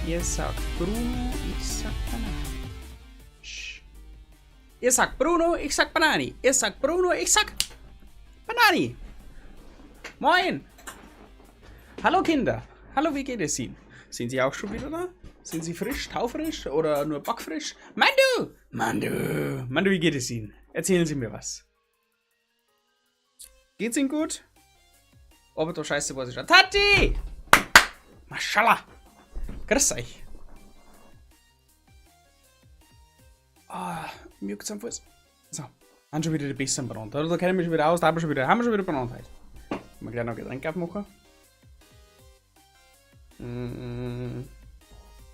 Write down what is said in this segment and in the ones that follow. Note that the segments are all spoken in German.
Ihr sagt Bruno, ich sag Banani. Ihr sagt Bruno, ich sag Banani. Ihr sagt Bruno, ich sag Banani. Moin. Hallo Kinder. Hallo, wie geht es Ihnen? Sind Sie auch schon wieder da? Sind Sie frisch, taufrisch oder nur backfrisch? Mandu! Mandu! Mandu, wie geht es Ihnen? Erzählen Sie mir was. Geht's Ihnen gut? Aber doch scheiße, was ist da? Tati! Maschallah! Grüß euch! Ah, mir juckt's am Fuß. So, haben schon wieder die Bissen benannt. Da kennen wir schon wieder aus, da haben wir schon wieder benannt heute. Wir gleich noch Getränke aufmachen.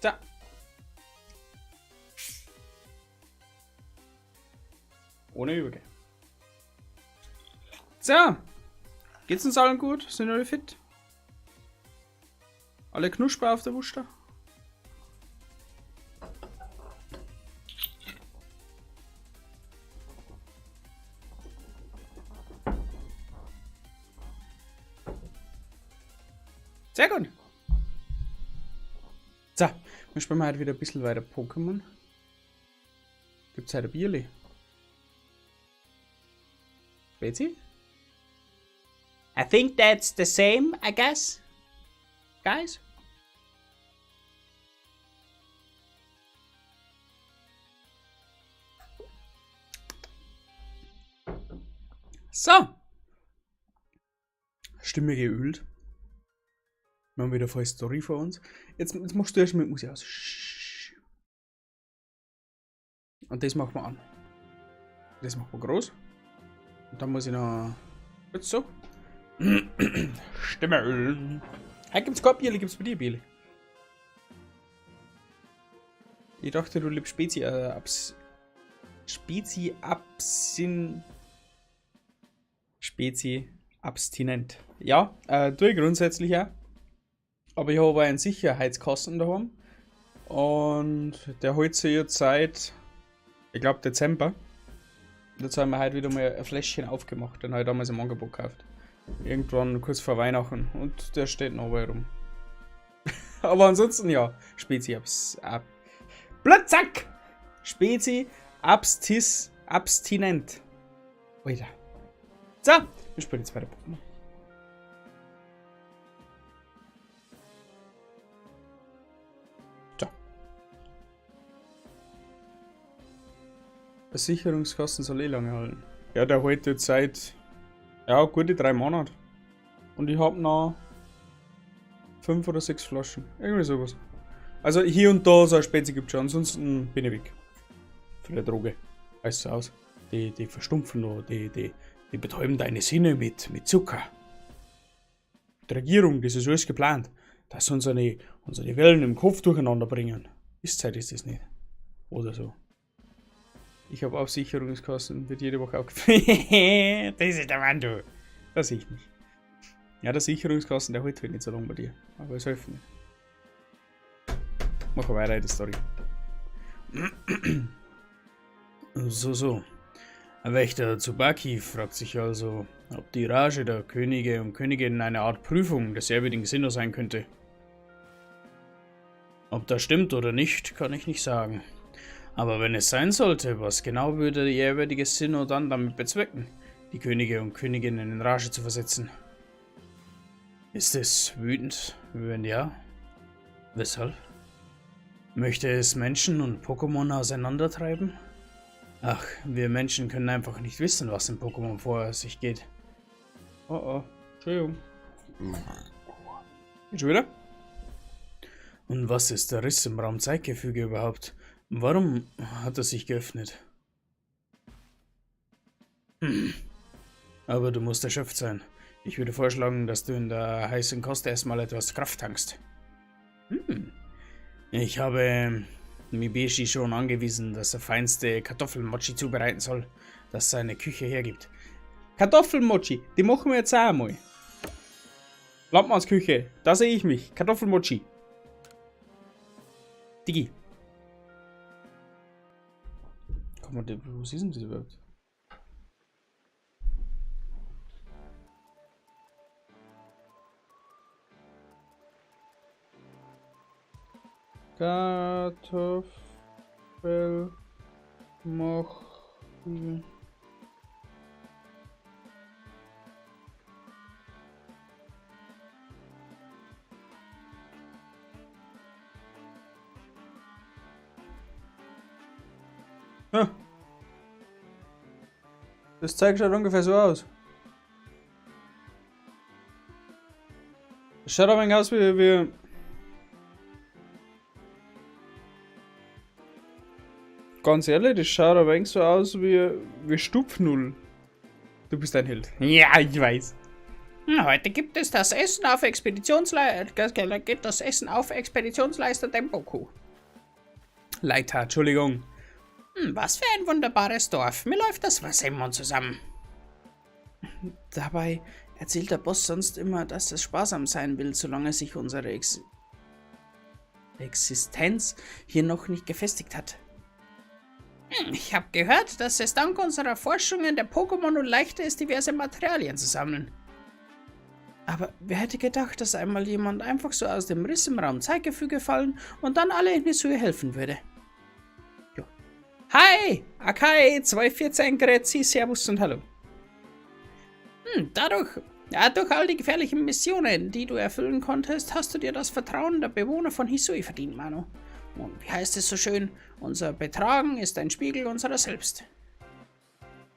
So. Ohne Übergehen. So. Geht's uns allen gut? Sind alle fit? Alle knusper auf der Wuster? Sehr gut. So, wir spielen heute wieder ein bisschen weiter Pokémon. Gibt's heute ein Bierli? Spezi? I think that's the same, I guess. Guys? So. Stimme geölt. Wir haben wieder voll Story vor uns. Jetzt machst du erstmal mit Musik aus. Und das machen wir an. Das machen wir groß. Und dann muss ich noch. Jetzt so. Stimme ölen. Hey, gibt's kein Bierli? Gibt's bei dir Bierli? Ich dachte, du liebst Spezi abstinent. Ja, tue ich grundsätzlich ja. Aber ich habe einen Sicherheitskasten daheim. Und der holt sich jetzt seit, ich glaube, Dezember. Jetzt haben wir heute wieder mal ein Fläschchen aufgemacht. Den habe ich damals im Angebot gekauft. Irgendwann kurz vor Weihnachten. Und der steht noch bei rum. Aber ansonsten ja. Spezi Blödsack! Spezi abstinent. Alter. So, wir spielen jetzt weiter Pokémon. Versicherungskosten soll lange halten. Ja, der hält jetzt seit gute 3 Monate. Und ich habe noch 5 oder 6 Flaschen. Irgendwie sowas. Also hier und da so ein Spezi gibt schon, ansonsten bin ich weg. Für die Droge. Weißt du aus. Die verstumpfen noch, die betäuben deine Sinne mit Zucker. Die Regierung, das ist alles geplant. Dass unsere Wellen im Kopf durcheinander bringen. Ist das nicht. Oder so. Ich habe Absicherungskosten, wird jede Woche aufgefallen. Das ist der Mann, du. Das sehe ich nicht. Ja, der Sicherungskosten, der hält halt nicht so lange bei dir. Aber es hilft nicht. Machen wir weiter in der Story. So. Ein Wächter Tsubaki fragt sich also, ob die Rage der Könige und Königinnen eine Art Prüfung des ehrwürdigen Sinnoh sein könnte. Ob das stimmt oder nicht, kann ich nicht sagen. Aber wenn es sein sollte, was genau würde der ehrwürdige Sinnoh dann damit bezwecken, die Könige und Königinnen in Rage zu versetzen? Ist es wütend? Wenn ja, weshalb? Möchte es Menschen und Pokémon auseinandertreiben? Ach, wir Menschen können einfach nicht wissen, was im Pokémon vor sich geht. Oh, Entschuldigung. Geht schon wieder? Und was ist der Riss im Raumzeitgefüge überhaupt? Warum hat er sich geöffnet? Aber du musst erschöpft sein. Ich würde vorschlagen, dass du in der heißen Kost erstmal etwas Kraft tankst. Ich habe Mibeshi schon angewiesen, dass er feinste Kartoffelmochi zubereiten soll, das seine Küche hergibt. Kartoffelmochi, die machen wir jetzt auch einmal. Landmanns Küche, da sehe ich mich. Kartoffelmochi. Digi. Was ist denn das überhaupt? Kartoffel, Mochi. Ja. Das Zeug schaut ungefähr so aus. Das schaut aber ein aus wie ganz ehrlich, das schaut aber ein so aus wie Stupfnull. Du bist ein Held. Ja, ich weiß. Heute gibt es das Essen auf Expeditionsleister Tempoku. Leiter, Entschuldigung. Was für ein wunderbares Dorf. Mir läuft das Wasser im Mund zusammen. Dabei erzählt der Boss sonst immer, dass es sparsam sein will, solange sich unsere Existenz hier noch nicht gefestigt hat. Ich habe gehört, dass es dank unserer Forschungen der Pokémon nun leichter ist, diverse Materialien zu sammeln. Aber wer hätte gedacht, dass einmal jemand einfach so aus dem Riss im Raum Zeitgefüge fallen und dann alle in Nisue helfen würde? Jo. Hi, Akai 214 Grüezi, Servus und Hallo. Durch all die gefährlichen Missionen, die du erfüllen konntest, hast du dir das Vertrauen der Bewohner von Hisui verdient, Manu. Und wie heißt es so schön? Unser Betragen ist ein Spiegel unserer selbst.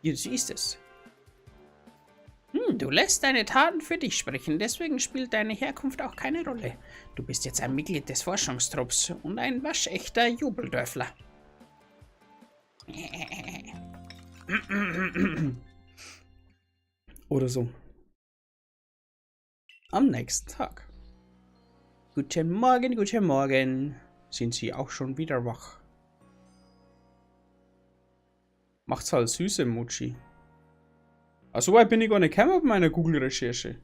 Ja, so ist es. Du lässt deine Taten für dich sprechen, deswegen spielt deine Herkunft auch keine Rolle. Du bist jetzt ein Mitglied des Forschungstrupps und ein waschechter Jubeldörfler. Oder so. Am nächsten Tag. Guten Morgen, guten Morgen. Sind Sie auch schon wieder wach? Macht's halt süße Mochi. So weit bin ich gar nicht gekommen bei meiner Google-Recherche.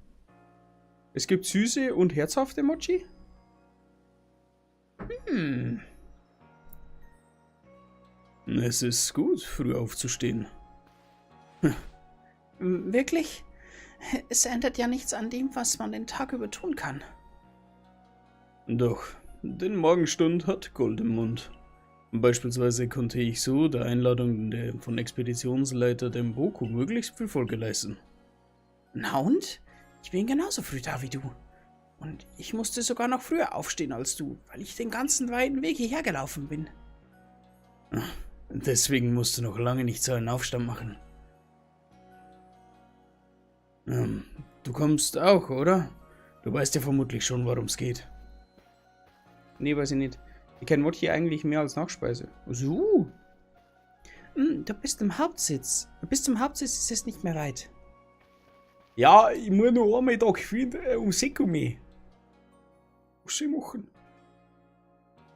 Es gibt süße und herzhafte Mochi? Es ist gut, früh aufzustehen. Wirklich? Es ändert ja nichts an dem, was man den Tag über tun kann. Doch, den Morgenstund hat Gold im Mund. Beispielsweise konnte ich so der Einladung von Expeditionsleiter Tempoku möglichst viel Folge leisten. Na und? Ich bin genauso früh da wie du. Und ich musste sogar noch früher aufstehen als du, weil ich den ganzen weiten Weg hierher gelaufen bin. Deswegen musst du noch lange nicht so einen Aufstand machen. Du kommst auch, oder? Du weißt ja vermutlich schon, worum es geht. Nee, weiß ich nicht. Ich kenne Mochi eigentlich mehr als Nachspeise. So. Du bist im Hauptsitz. Bis zum Hauptsitz ist es nicht mehr weit. Ja, ich muss noch einmal da um Sekumi. Was soll ich machen?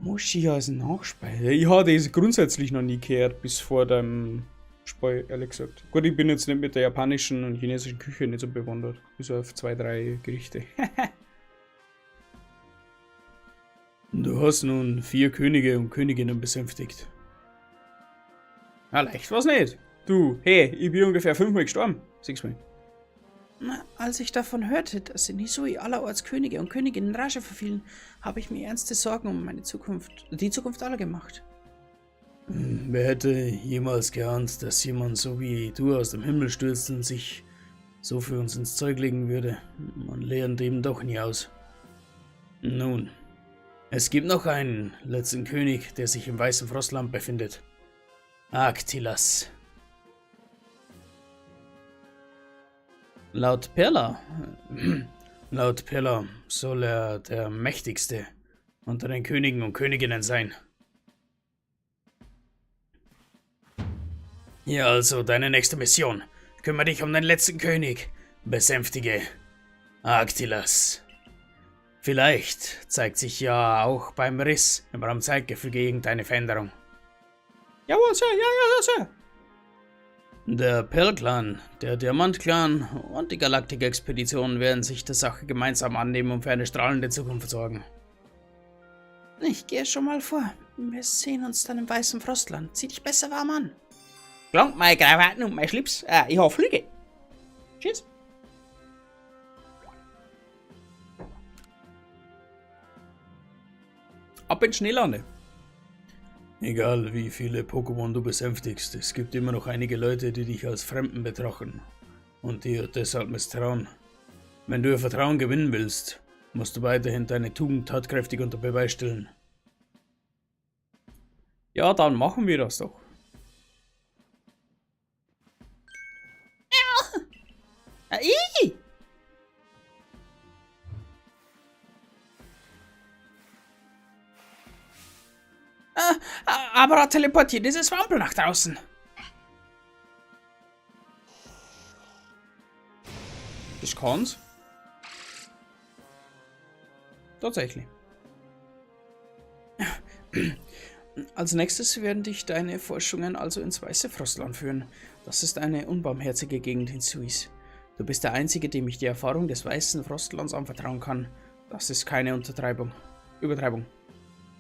Mochi als Nachspeise? Ich habe das grundsätzlich noch nie gehört, bis vor dem Spiel, ehrlich gesagt. Gut, ich bin jetzt nicht mit der japanischen und chinesischen Küche nicht so bewandert. Bis auf 2, 3 Gerichte. Du hast nun 4 Könige und Königinnen besänftigt. Ja, leicht war's nicht. Du, hey, ich bin ungefähr 5-mal gestorben. 6-mal. Als ich davon hörte, dass in Hisui allerorts Könige und Königinnen Rage verfielen, habe ich mir ernste Sorgen um meine Zukunft, die Zukunft aller gemacht. Wer hätte jemals geahnt, dass jemand so wie du aus dem Himmel stürzt und sich so für uns ins Zeug legen würde? Man lernt eben doch nie aus. Nun, es gibt noch einen letzten König, der sich im Weißen Frostland befindet. Arctilas. Laut Perla soll er der mächtigste unter den Königen und Königinnen sein. Ja, also deine nächste Mission. Kümmere dich um den letzten König. Besänftige Arctilas. Vielleicht zeigt sich ja auch beim Riss im Raumzeitgefüge irgendeine Veränderung. Jawohl, Sir, ja, Sir. Der Pearl-Clan, der Diamant-Clan und die Galaktik-Expedition werden sich der Sache gemeinsam annehmen und für eine strahlende Zukunft sorgen. Ich gehe schon mal vor. Wir sehen uns dann im Weißen Frostland. Zieh dich besser warm an. Klang meine Krawatten und mein Schlips. Ich habe Flüge. Tschüss. Ab ins Schneelande. Egal wie viele Pokémon du besänftigst, es gibt immer noch einige Leute, die dich als Fremden betrachten und dir deshalb misstrauen. Wenn du ihr Vertrauen gewinnen willst, musst du weiterhin deine Tugend tatkräftig unter Beweis stellen. Ja, dann machen wir das doch. Aber teleportiert dieses Wampel nach draußen. Ich kann's. Tatsächlich. Als nächstes werden dich deine Forschungen also ins Weiße Frostland führen. Das ist eine unbarmherzige Gegend in Suis. Du bist der Einzige, dem ich die Erfahrung des Weißen Frostlands anvertrauen kann. Das ist keine Übertreibung.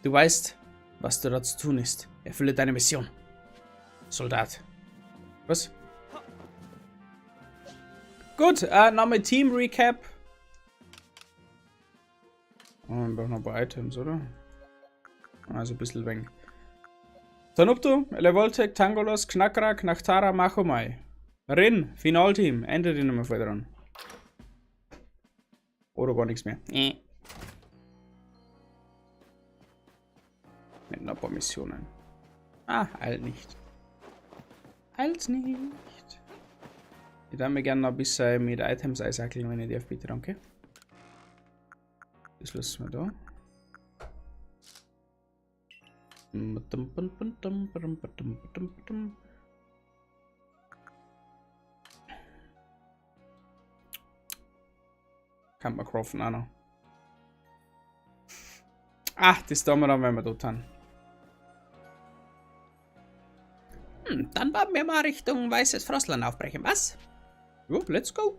Du weißt, was da zu tun ist. Erfülle deine Mission. Soldat. Was? Gut, Name Team Recap. Oh, wir brauchen noch ein paar Items, oder? Also ein bisschen wenig. Tanupto, Elevoltec, Tangolos, Knackra, Knachtara, Machomai. Rin, Finalteam, Ende die Nummer voll dran. Oder gar nichts mehr. Mit noch ein paar Missionen. Ah, halt nicht. Halt nicht. Ich darf mir gerne noch ein bisschen mit Items einsackeln, wenn ich darf, bitte, danke. Das lassen wir da. Kann man craften auch noch. Ah, das tun wir dann, wenn wir dort haben. Dann wollen wir mal Richtung Weißes Frostland aufbrechen, was? Jo, let's go.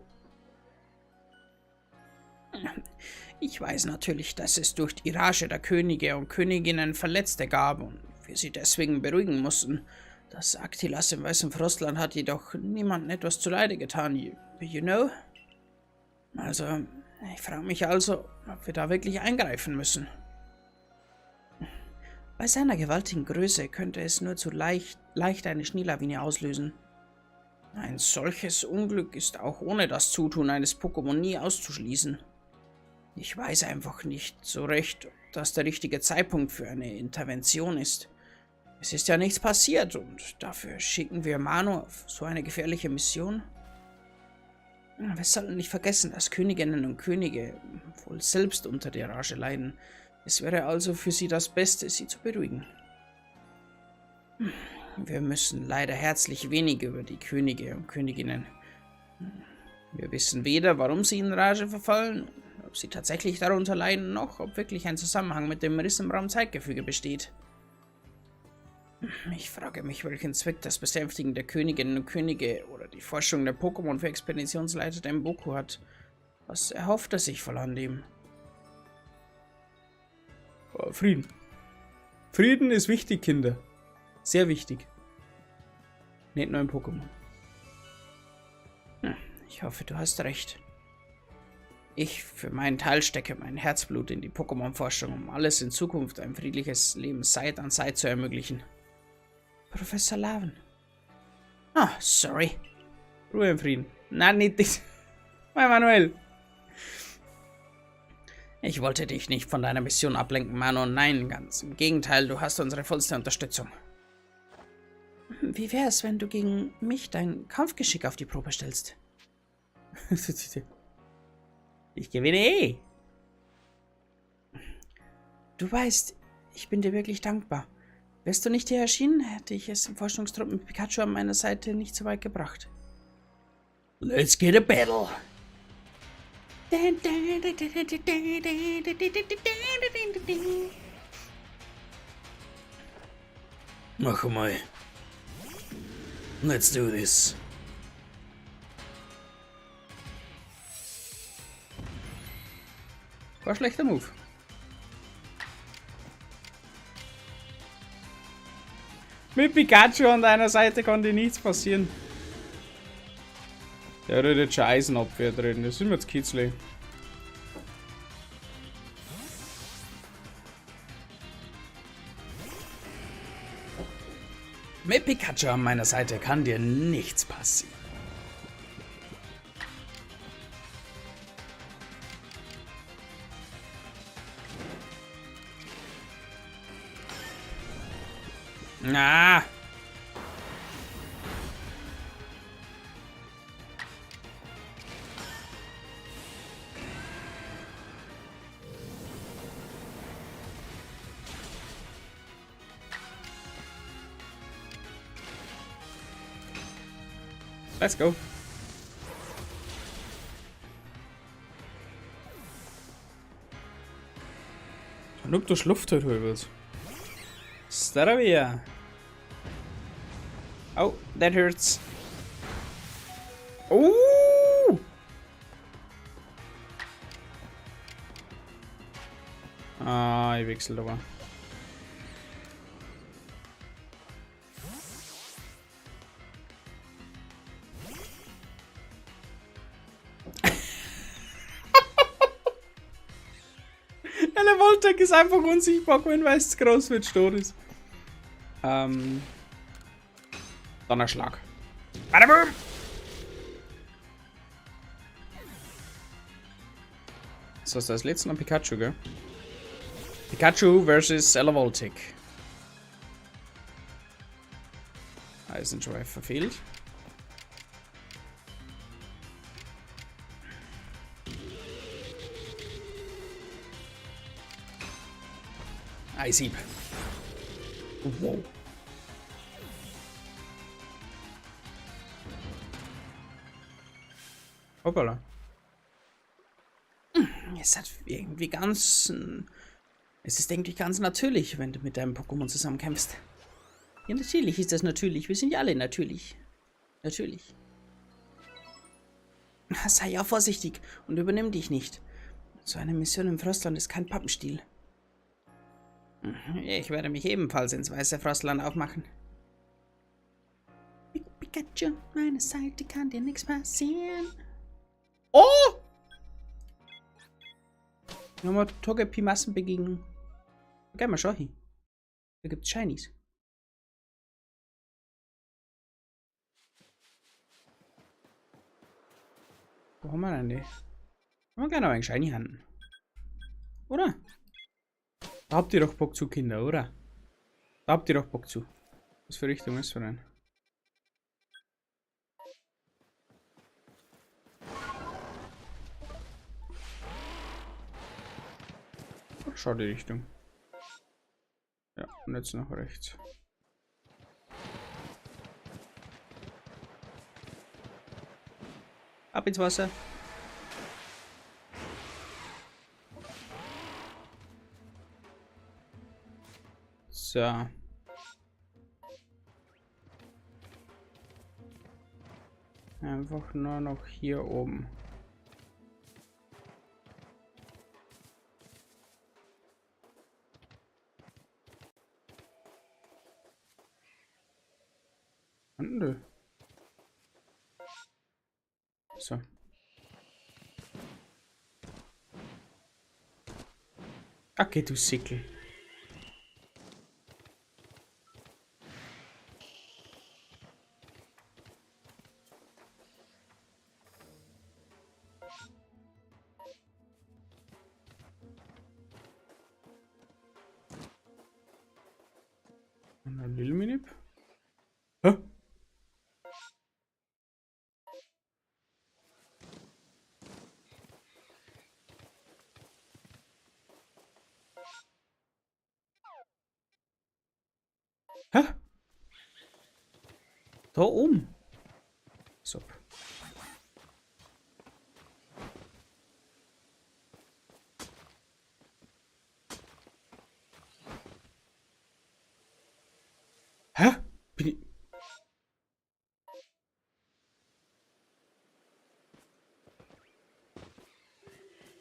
Ich weiß natürlich, dass es durch die Rage der Könige und Königinnen Verletzte gab und wir sie deswegen beruhigen mussten. Das Aktilas im Weißen Frostland hat jedoch niemandem etwas zuleide getan, you know? Also, ich frage mich also, ob wir da wirklich eingreifen müssen. Bei seiner gewaltigen Größe könnte es nur zu leicht eine Schneelawine auslösen. Ein solches Unglück ist auch ohne das Zutun eines Pokémon nie auszuschließen. Ich weiß einfach nicht so recht, ob das der richtige Zeitpunkt für eine Intervention ist. Es ist ja nichts passiert und dafür schicken wir Mano auf so eine gefährliche Mission. Wir sollten nicht vergessen, dass Königinnen und Könige wohl selbst unter der Rage leiden. Es wäre also für sie das Beste, sie zu beruhigen. Wir müssen leider herzlich wenig über die Könige und Königinnen. Wir wissen weder, warum sie in Rage verfallen, ob sie tatsächlich darunter leiden, noch ob wirklich ein Zusammenhang mit dem Riss im Raumzeitgefüge besteht. Ich frage mich, welchen Zweck das Besänftigen der Königinnen und Könige oder die Forschung der Pokémon für Expeditionsleiter Denboku hat. Was erhofft er sich von all dem? Frieden. Frieden ist wichtig, Kinder. Sehr wichtig. Nicht nur im Pokémon. Ich hoffe, du hast recht. Ich für meinen Teil stecke mein Herzblut in die Pokémon-Forschung, um alles in Zukunft ein friedliches Leben Side an Side zu ermöglichen. Professor Laven. Ah, sorry. Ruhe im Frieden. Nein, nicht das. Mein Manuel. Ich wollte dich nicht von deiner Mission ablenken, Mano. Nein, ganz im Gegenteil, du hast unsere vollste Unterstützung. Wie wär's, wenn du gegen mich dein Kampfgeschick auf die Probe stellst? Ich gewinne eh. Du weißt, ich bin dir wirklich dankbar. Wärst du nicht hier erschienen, hätte ich es im Forschungstrupp mit Pikachu an meiner Seite nicht so weit gebracht. Let's get a battle! Mach mal. Let's do this. War ein schlechter Move. Mit Pikachu an deiner Seite konnte nichts passieren. Der hat jetzt schon Eisenabwehr drin. Das sind wir jetzt Kitzli. Mit Pikachu an meiner Seite kann dir nichts passieren. Ah! Let's go. Und ob du Schluft heute willst. Staravia. Oh, that hurts. Oh! Ah, ich wechsle aber. Der Voltec ist einfach unsichtbar, wenn weiß zu groß wird, steht ist. Donnerschlag. Badabum! Das heißt, als letzten an Pikachu, gell? Pikachu versus Voltec. Eisenschweif verfehlt. Eishieb. Wow. Hoppala. Es hat irgendwie ganz... Es ist, denke ich, ganz natürlich, wenn du mit deinem Pokémon zusammenkämpfst. Ja, natürlich ist das natürlich. Wir sind ja alle natürlich. Natürlich. Sei ja vorsichtig und übernimm dich nicht. So eine Mission im Frostland ist kein Pappenstiel. Ich werde mich ebenfalls ins weiße Frostland aufmachen. Pikachu, meine Seite kann dir nichts passieren. Oh! Nochmal Togepi-Massenbegegnung. Geh mal, schau hin. Da gibt's Shinies. Wo haben wir denn die? Wir gerne aber einen Shiny handeln. Oder? Da habt ihr doch Bock zu, Kinder, oder? Da habt ihr doch Bock zu. Was für Richtung ist für ein? Schau die Richtung. Ja, und jetzt nach rechts. Ab ins Wasser. So. Einfach nur noch hier oben. Nö. So. Okay, du Sickel. Und ein Lilminip. Hä? Hä? Da oben. So. Hä? Bin ich...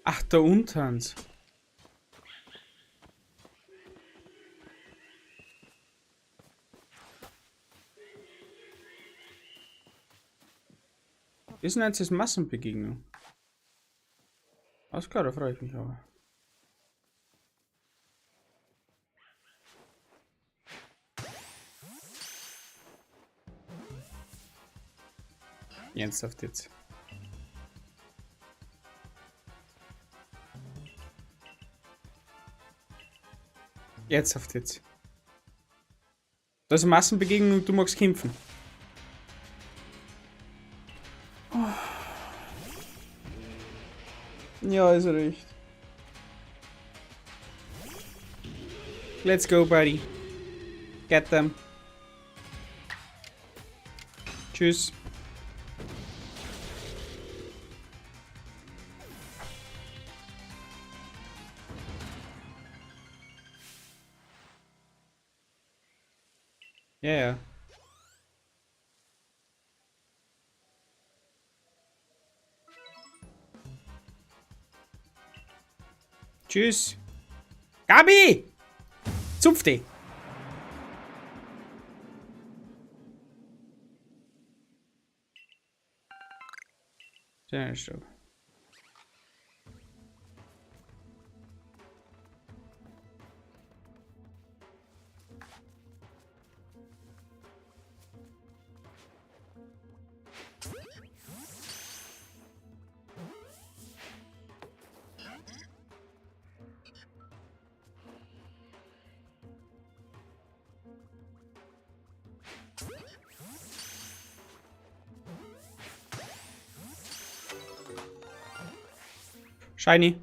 Ach, da unten. Ist denn jetzt Massenbegegnung? Alles klar, da freue ich mich aber. Ernsthaft jetzt. Ernsthaft jetzt. Das ist eine Massenbegegnung und du magst kämpfen. Ja, ist recht. Let's go, buddy. Get them. Tschüss. Ja, ja. Tschüss. Gabi! Zupf die! Sehr stark. Shiny.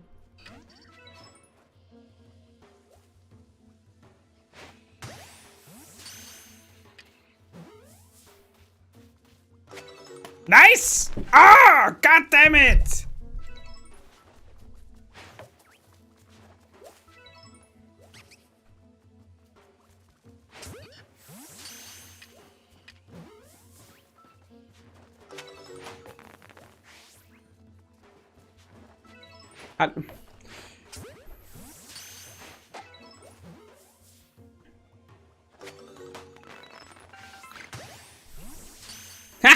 Nice! Ah, god damn it! Halt. Ha!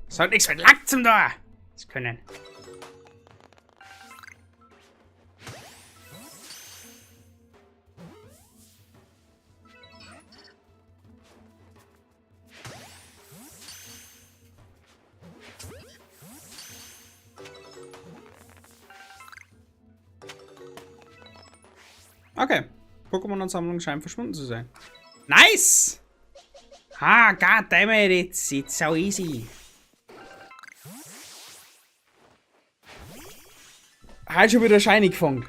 Soll nichts mit Lack zum da! Das können. Okay. Pokémon-Ansammlung scheint verschwunden zu sein. Nice! Ah, goddammit, it's so easy. Halt schon wieder Shiny gefangen.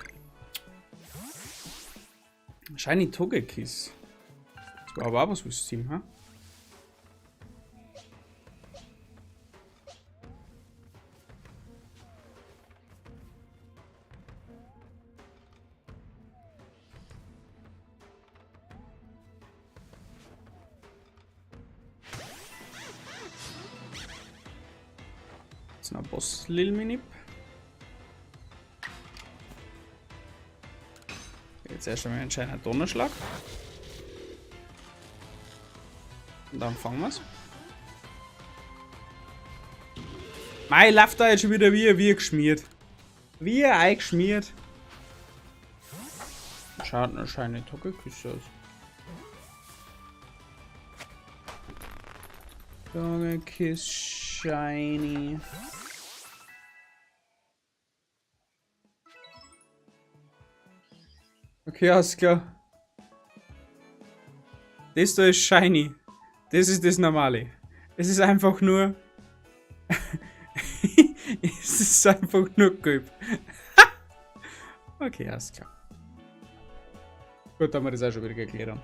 Shiny Togekiss. Das war aber auch was fürs Team, ha? Jetzt noch Boss Lil Minip. Jetzt erst einmal anscheinend ein Donnerschlag. Und dann fangen wir's. Mei, läuft da jetzt schon wieder wie geschmiert. Wie eingeschmiert. Schaut noch Shiny Togekiss aus. Togekiss Shiny. Okay, alles klar. Das da ist Shiny. Das ist das Normale. Es ist einfach nur... es ist einfach nur gelb. Okay, alles klar. Gut, haben wir das auch schon wieder geklärt haben.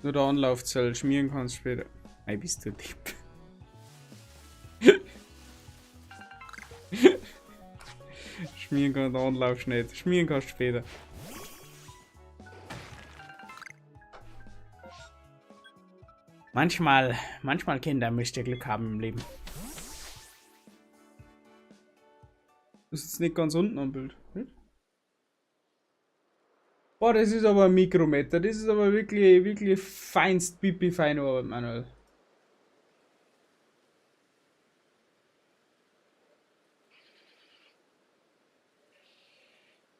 Nur der Anlaufzell schmieren kannst später. Ei, bist du Depp. Schmieren kann der Anlauf nicht. Schmieren kannst später. Manchmal Kinder müsst ihr Glück haben im Leben. Das ist jetzt nicht ganz unten am Bild. Hm? Boah, das ist aber ein Mikrometer. Das ist aber wirklich feinst pipi-feine Arbeit, Manuel.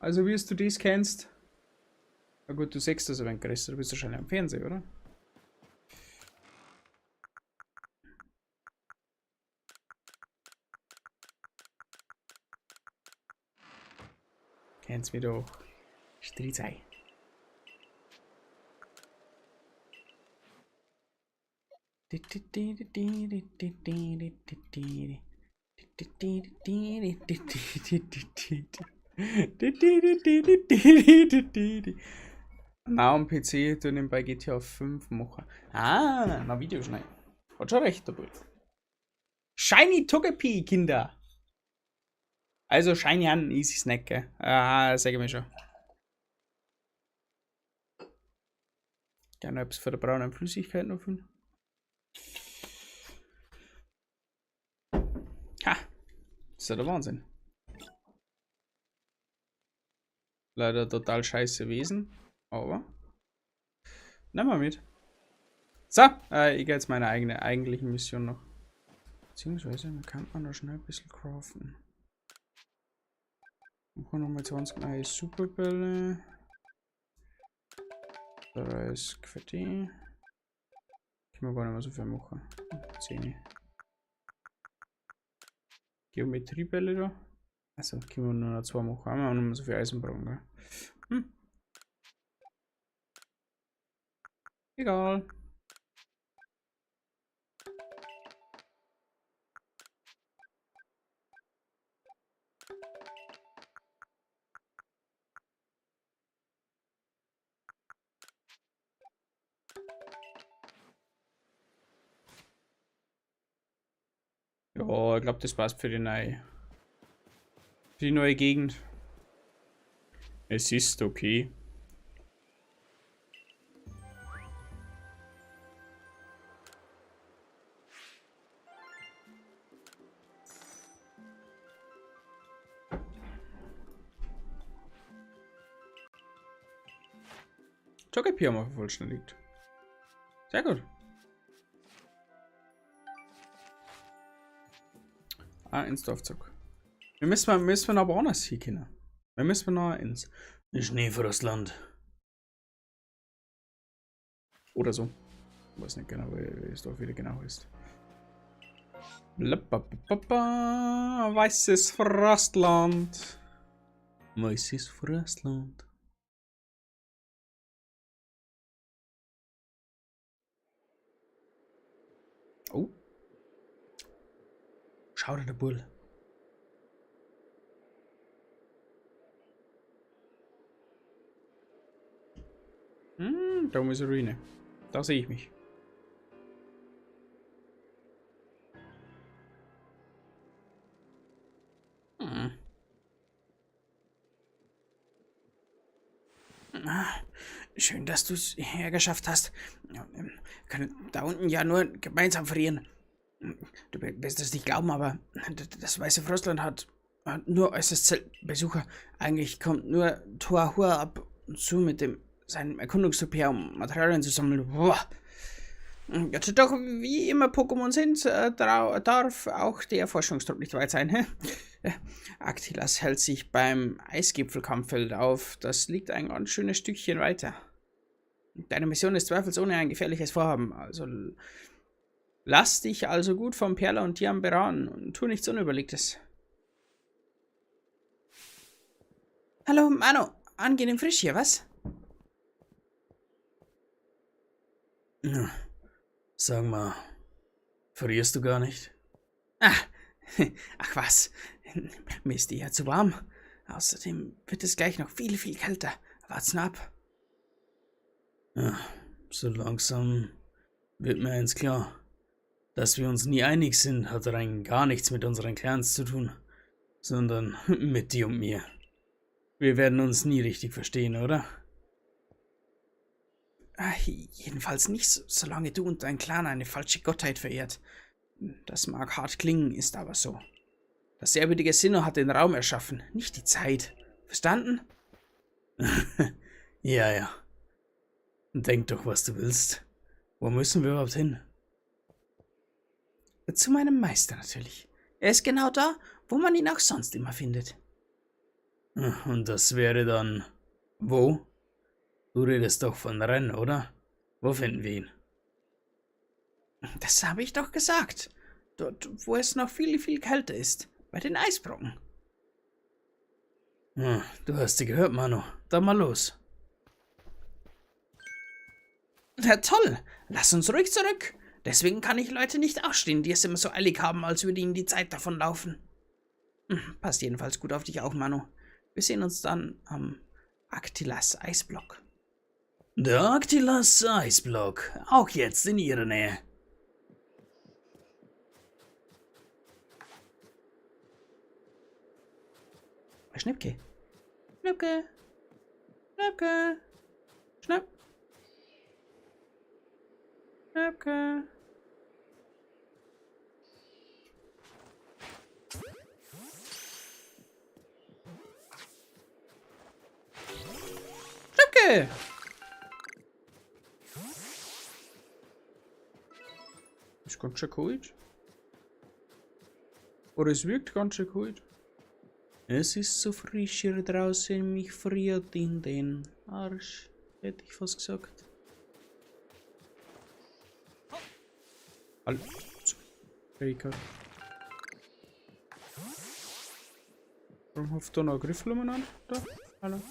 Also wie du das kennst. Na gut, du siehst das ein wenig größer, du bist wahrscheinlich am Fernseher, oder? Kennst mich doch. Stritzei. Na, am PC tun ihn bei GTA 5 machen. Ah, na Videoschneiden. Hat schon recht, der Bull. Shiny Togepi, Kinder! Also Shiny an, easy Snack, gell? Ah, sag ich mir schon. Gerne etwas für die braunen Flüssigkeit noch füllen. Ha! Das ist ja der Wahnsinn. Leider total scheiße Wesen, aber nehmen wir mit. So, ich gehe jetzt meine eigentliche Mission noch. Beziehungsweise, dann kann man noch schnell ein bisschen craften. Machen wir nochmal 20 neue Superbälle. 30 für die. Können wir gar nicht mehr so viel machen. 10. Geometriebälle da. Also können wir nur noch 2 machen. Haben wir auch nicht mehr so viel Eisen brauchen, gell? Egal. Ja, ich glaube, das passt für die neue Gegend. Es ist okay. Togepi haben wir vervollständigt. Sehr gut. Ins Dorfzug. Wir müssen aber anders hier, Kinder. Wir müssen noch ins Schneefrostland. Oder so. Ich weiß nicht genau, wie das Dorf wieder genau ist. Weißes Frostland. Weißes Frostland. Oh. Schau dir der Bull. Da ist eine Ruine. Da sehe ich mich. Schön, dass du es hergeschafft hast. Können da unten ja nur gemeinsam frieren. Du wirst es nicht glauben, aber das Weiße Frostland hat nur äußerst Besucher. Eigentlich kommt nur Toahua ab und zu mit seinem Erkundungstoupet, um Materialien zu sammeln. Boah. Doch wie immer Pokémon sind, darf auch der Forschungstrupp nicht weit sein. Aktilas hält sich beim Eisgipfelkampffeld auf. Das liegt ein ganz schönes Stückchen weiter. Deine Mission ist zweifelsohne ein gefährliches Vorhaben. Also lass dich also gut vom Perla und Tiam beraten und tu nichts Unüberlegtes. Hallo, Mano. Angenehm frisch hier, was? Ja. Sag mal, frierst du gar nicht? Ach was. Mir ist ja zu warm. Außerdem wird es gleich noch viel, viel kälter. Wart's nur ab. Ja, so langsam wird mir eins klar. Dass wir uns nie einig sind, hat rein gar nichts mit unseren Clans zu tun, sondern mit dir und mir. Wir werden uns nie richtig verstehen, oder? Jedenfalls nicht, solange du und dein Clan eine falsche Gottheit verehrt. Das mag hart klingen, ist aber so. Das ehrwürdige Sinnoh hat den Raum erschaffen, nicht die Zeit. Verstanden? Ja. Denk doch, was du willst. Wo müssen wir überhaupt hin? Zu meinem Meister natürlich. Er ist genau da, wo man ihn auch sonst immer findet. Und das wäre dann... Wo? Du redest doch von Renn, oder? Wo finden wir ihn? Das habe ich doch gesagt. Dort, wo es noch viel, viel kälter ist. Bei den Eisbrocken. Du hast sie gehört, Manu. Dann mal los. Ja, toll. Lass uns ruhig zurück. Deswegen kann ich Leute nicht ausstehen, die es immer so eilig haben, als würde ihnen die Zeit davonlaufen. Passt jedenfalls gut auf dich auf, Manu. Wir sehen uns dann am Aktilas Eisblock. Der Aktilas Eisblock. Auch jetzt in ihrer Nähe. Schnippke. Schnippke. Schnippke. Schnipp. Schnäppke. Schnäppke. Ist ganz schön kalt. Oder es wirkt ganz schön kalt. Es ist so frisch hier draußen, mich friert in den Arsch, hätte ich fast gesagt. Hallo. Baker. Warum hofft da noch Grifflumen an? Da. Hallo.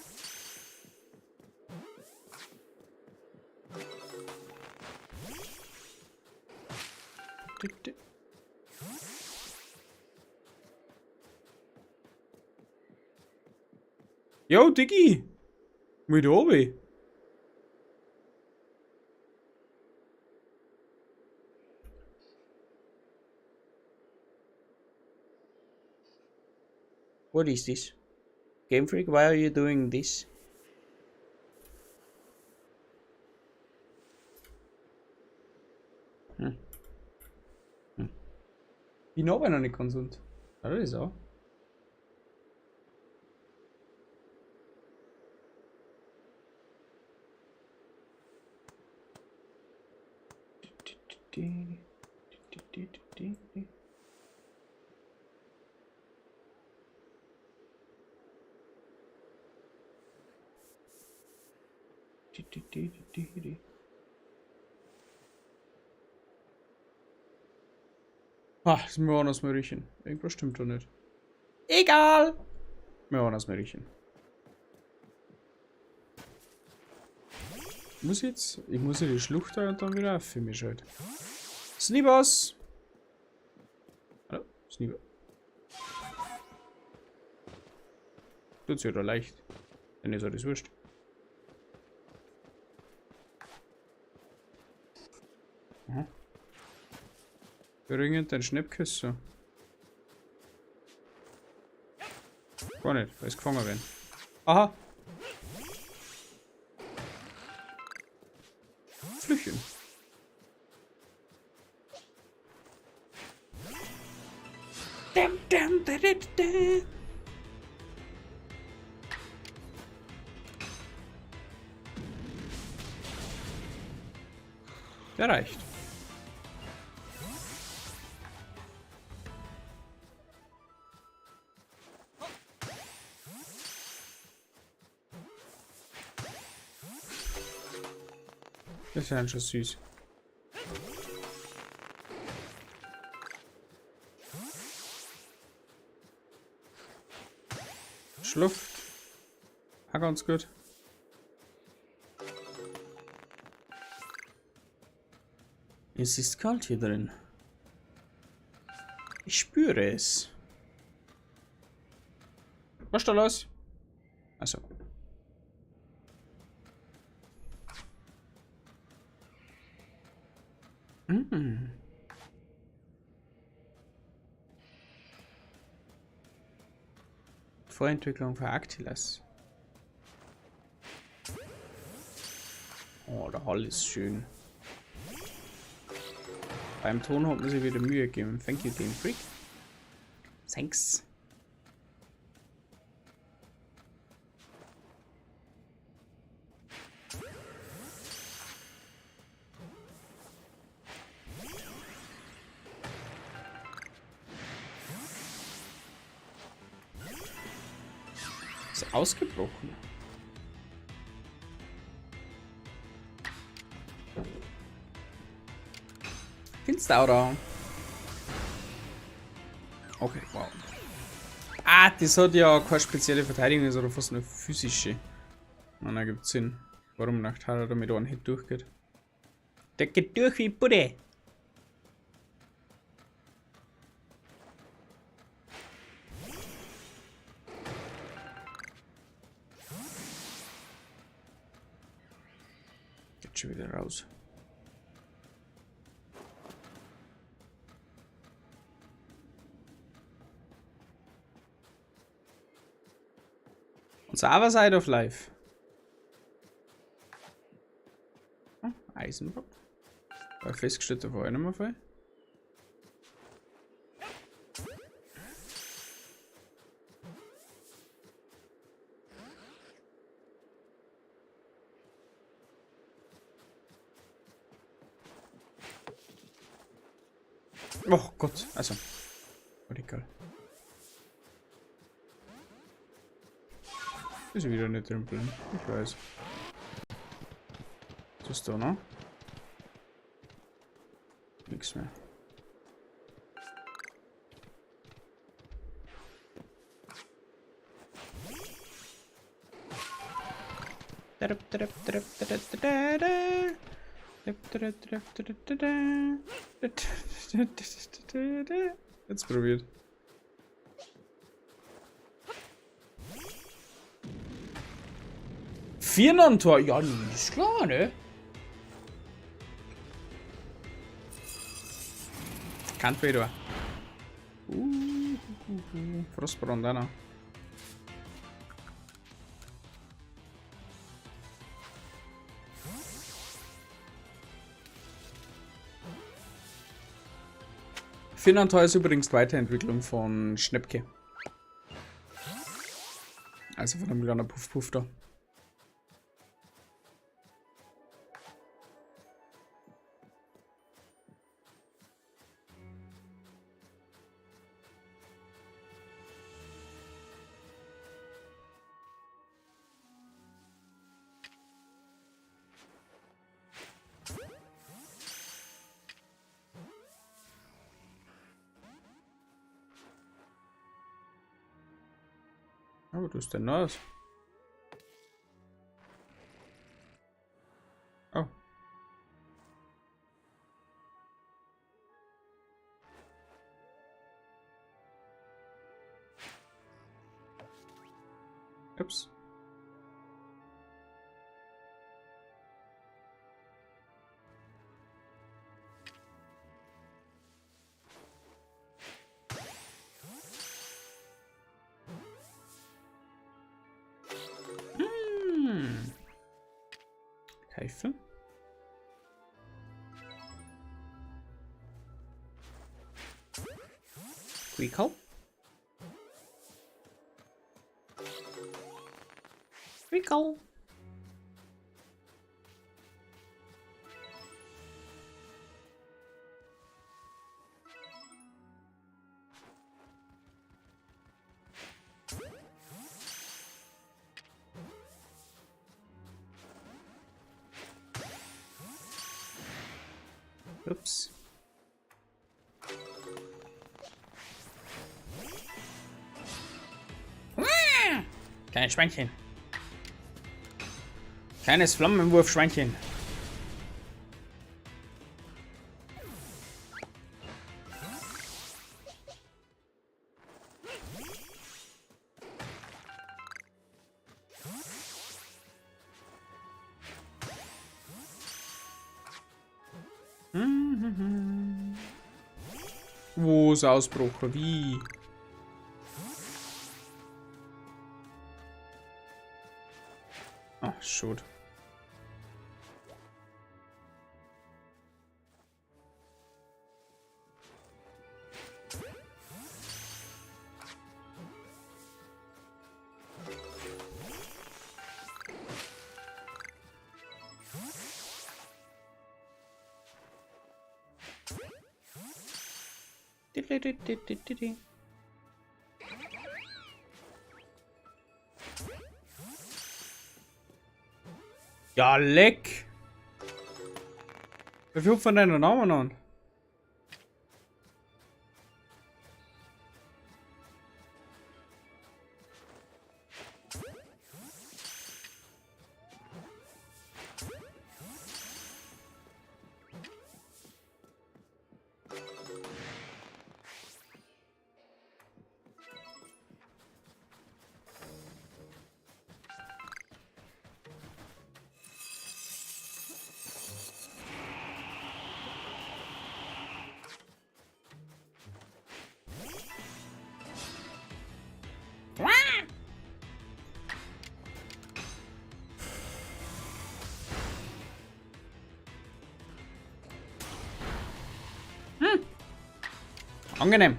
Tick, tick. Yo, Diggi! Mit oben. What is this? Game Freak, why are you doing this? Ich noch einer nicht konsult. Ja, das ist auch. Ah, das ist mir auch das Mörchen. Irgendwas stimmt doch nicht. Egal! Mir auch das Mörchen. Ich muss jetzt die Schlucht da und dann wieder für mich halt. Sneebos! Hallo, Sneebos. Tut's ja da leicht. Wenn ist alles wurscht. Aha. Irgend ein Schnappküsse. Gar nicht, weil es gefangen werden. Aha! Flüchen. Der reicht. Das ist ja schon süß. Schluft. Ah, ganz gut. Es ist kalt hier drin. Ich spüre es. Was ist da los? Achso. Vorentwicklung für Aktilas. Oh, der Hall ist schön. Beim Ton hat man sich wieder Mühe gegeben. Thank you, Game Freak. Thanks. Ist ausgebrochen. Finstauer. Okay, wow. Ah, das hat ja keine spezielle Verteidigung, sondern fast nur physische. Und dann gibt es Sinn, warum Nachthaler damit einen Hit durchgeht. Der geht durch wie Buddha. Geht schon wieder raus. Und Other Side of Life. Oh, Eisenbock. War festgestellt, da war auch nicht mehr voll. Oh Gott, also. Radikal. Ist wieder nicht drin, ich weiß. Was ist da noch? Nichts mehr. Jetzt probiert. Tor, ja, ist klar, ne? Can't wait, oder? Frostbrand, Anna. Tor ist übrigens die Weiterentwicklung von Schnäppke. Also von dem kleinen Puff da. Aber du ist denn das? Oh. Ups. Keife. Recall. Recall. Ups. Kleines Schweinchen. Kleines Flammenwurfschweinchen. Wo ist Ausbruch? Wie? Ah, shoot. Ja, leck! Wie viel von deinen Namen an? Angenehm.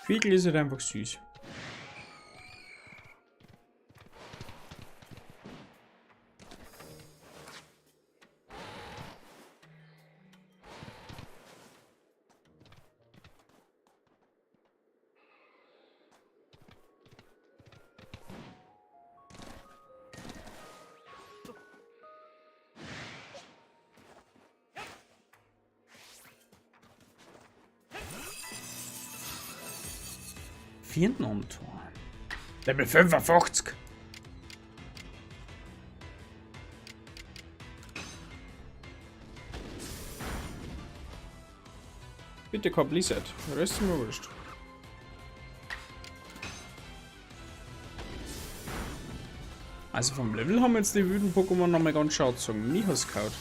Quiekle ist halt einfach süß. Vierten Umtor. Level 55. Bitte kein Blizzard. Der Rest ist mir wurscht. Also vom Level haben jetzt die wüden Pokémon nochmal ganz schade gezogen. Nie hast gehauen.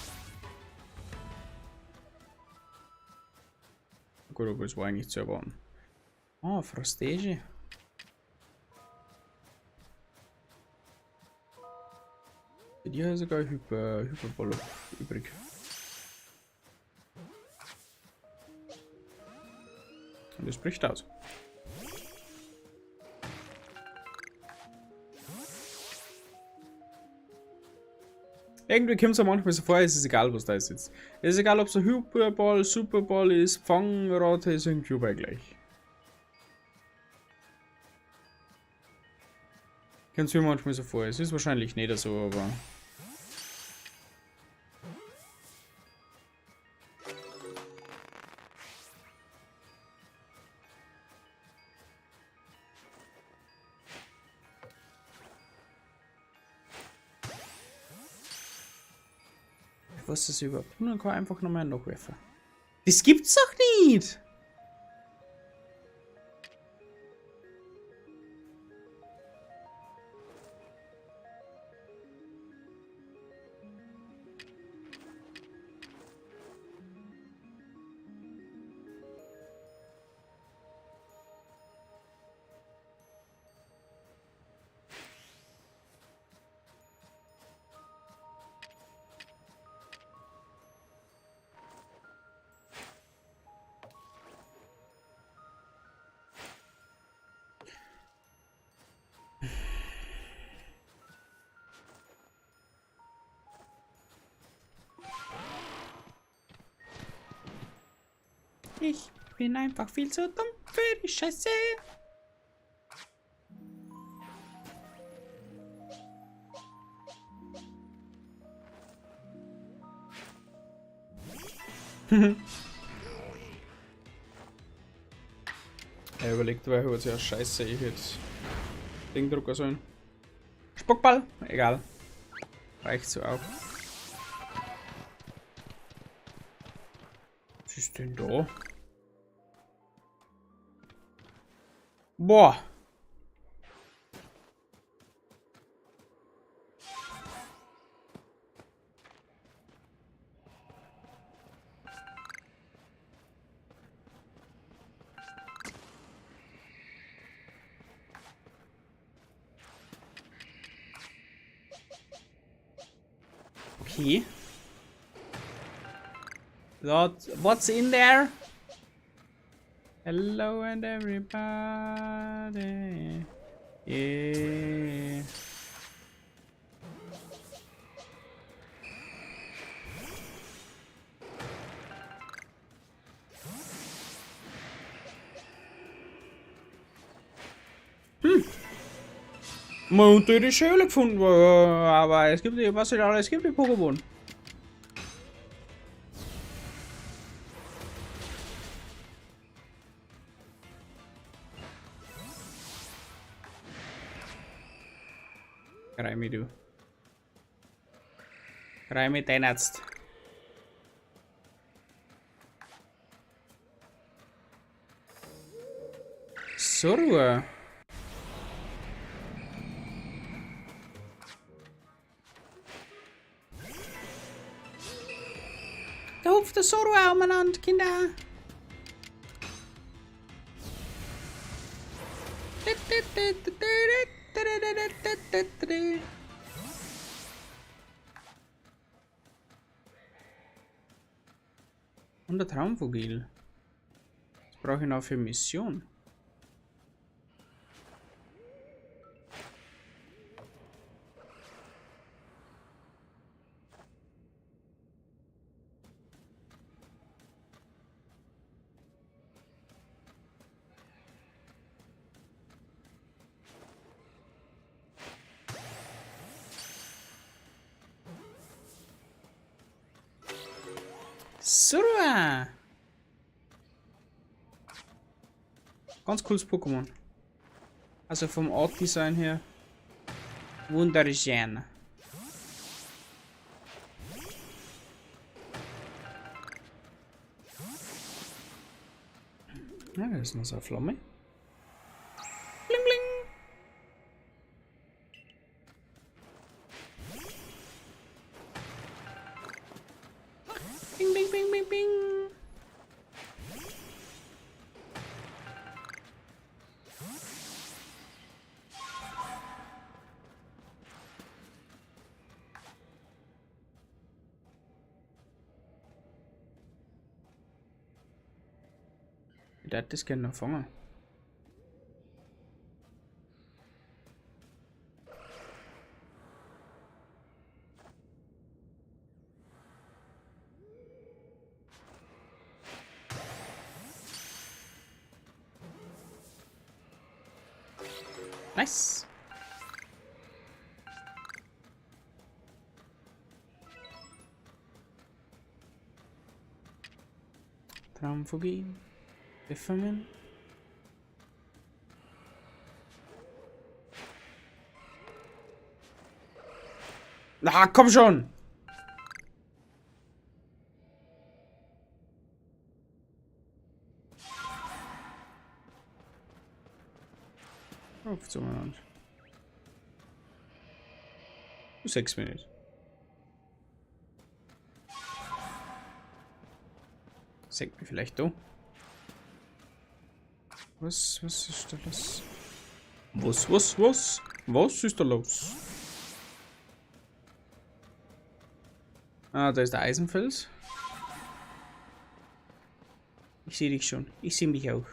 Gut, aber es war eigentlich zu erwarten. Ah, Frostage. Die hat sogar Hyperball übrig. Und das bricht aus. Irgendwie kommt es am manchmal so vor, es ist egal, was da ist jetzt. Es ist egal, ob es ein Hyperball, Superball ist, Fangrate ist irgendwie überall gleich. Kommt es mir manchmal so vor, es ist wahrscheinlich nicht so, aber... Was ist überhaupt? Und dann kann ich einfach nochmal einen nachwerfen. Das gibt's doch nicht! Ich bin einfach viel zu dumm für die Scheiße. Er überlegt, weil er ja scheiße, ich hätte Ding drucken sollen. Spuckball? Egal. Reicht so auch. Was ist denn da? Boah. Okay. What's in there? Hello and everybody. Und die Schöne gefunden, aber es gibt was es alles gibt in Pokémon. Reimi, du. Reimi, dein Arzt. So, Ruhe. Da hupft der Zorua umeinander, Kinder. Und der Traumvogel. Das brauche ich noch für Mission. Zorua. Ganz cooles Pokémon. Also vom Art-Design her. Wunderschön. Ja, da ist noch so eine Flamme. Bling, bling. Bing, bing, bing, bing, bing. Ich hätte das gerne noch fangen. Nice. Traumvogel. Gefangen. Na, komm schon! Auf zum anderen. 6 Minuten. Senkt mich vielleicht da. Was ist da los? Was ist da los? Ah, da ist der Eisenfels. Ich sehe dich schon. Ich sehe mich auch.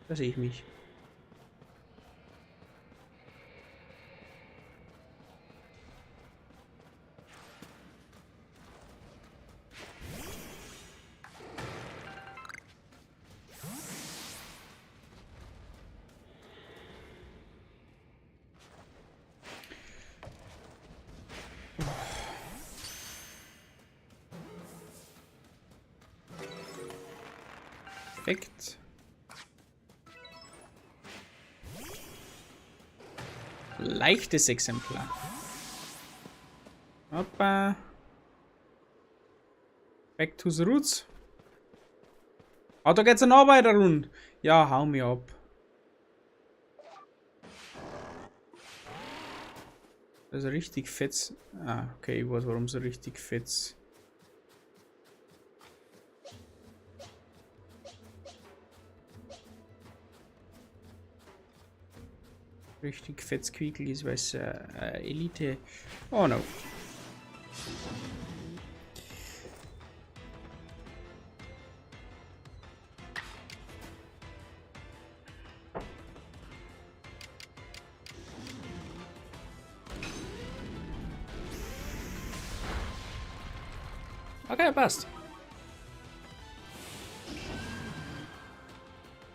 Da sehe ich mich. Perfekt. Leichtes Exemplar. Hoppa. Back to the roots. Ah, da geht's noch weiter rund. Ja, hau mir ab. Also richtig fett. Ah, okay, ich weiß, warum so richtig fett. Richtig fett Quiegel ist, weil es Elite. Oh no. Okay, passt.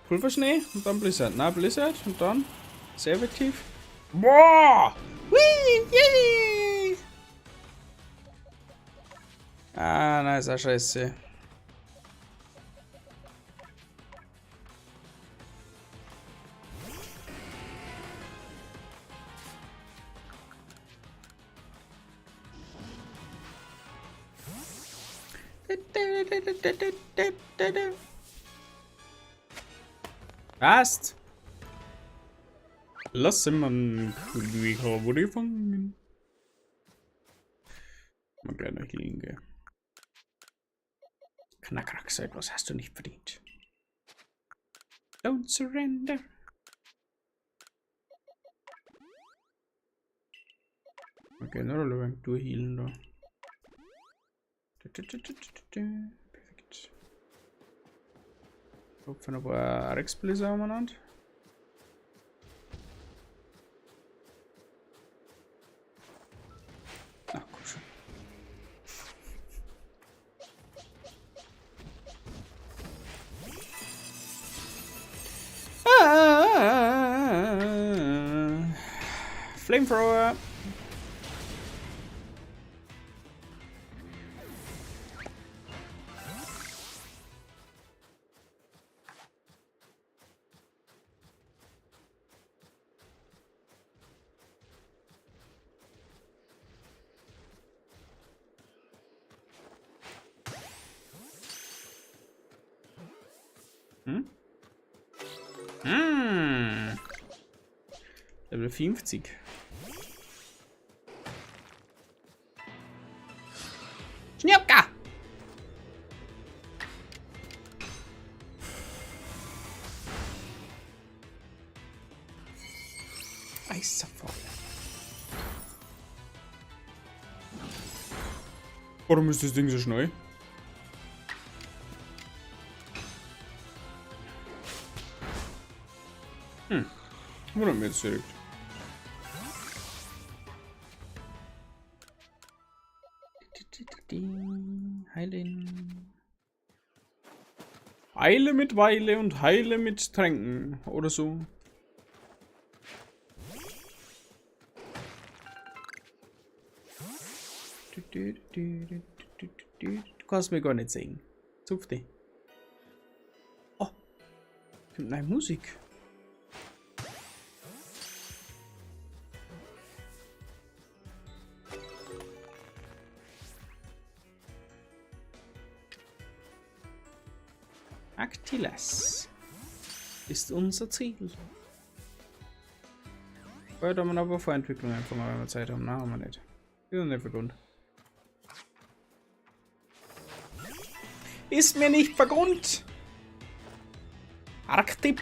Pulverschnee und dann Blizzard. Na, Blizzard und dann sehr effektiv. Boah! Whee! Ah, nein, ist auch scheiße. Passt. Lass ihn Krieger fangen. Mal gleich noch liegen. Knackrack, so etwas hast du nicht verdient. Don't surrender. Okay, nur ein wenig durchhealen da. Perfekt. Hopfen ein paar Rex-Blizzer umeinander. Ach, komm schon. Flamethrower. Level 50. Schnirpka! Eisapfel. Warum ist das Ding so schnell? Wundert mich jetzt direkt. Heilen. Eile mit Weile und heile mit Tränken oder so. Du kannst mir gar nicht sehen. Zupfte. Oh. Kommt neue Musik. Actiles ist unser Ziel. Heute haben wir aber Vorentwicklung einfach mal, wenn wir Zeit haben. Nein, haben wir nicht. Ist nicht vergund. Ist mir nicht vergund! Arc-Tipp!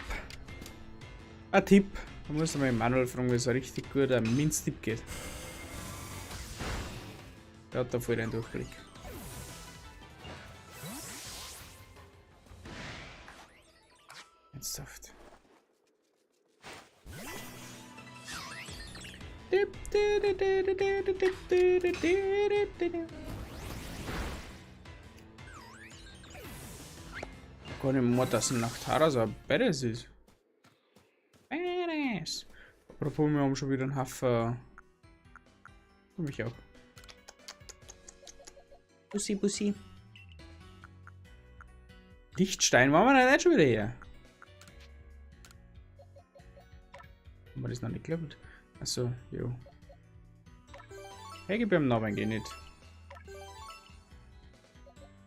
Ein Tipp. Da muss man Manuel fragen, wie es ein richtig guter Minz-Tipp geht. Der hat da voll den Durchblick. Ernsthaft. Gar nicht mehr, dass ein Nachtara so ein Badass ist. Badass. Apropos, wir haben schon wieder einen Haufen. Für mich auch. Bussi, Bussi. Lichtstein, machen wir nicht schon wieder her. Haben wir das noch nicht geklappt? Achso, jo. Hey, gib ihm noch ein Geh nicht.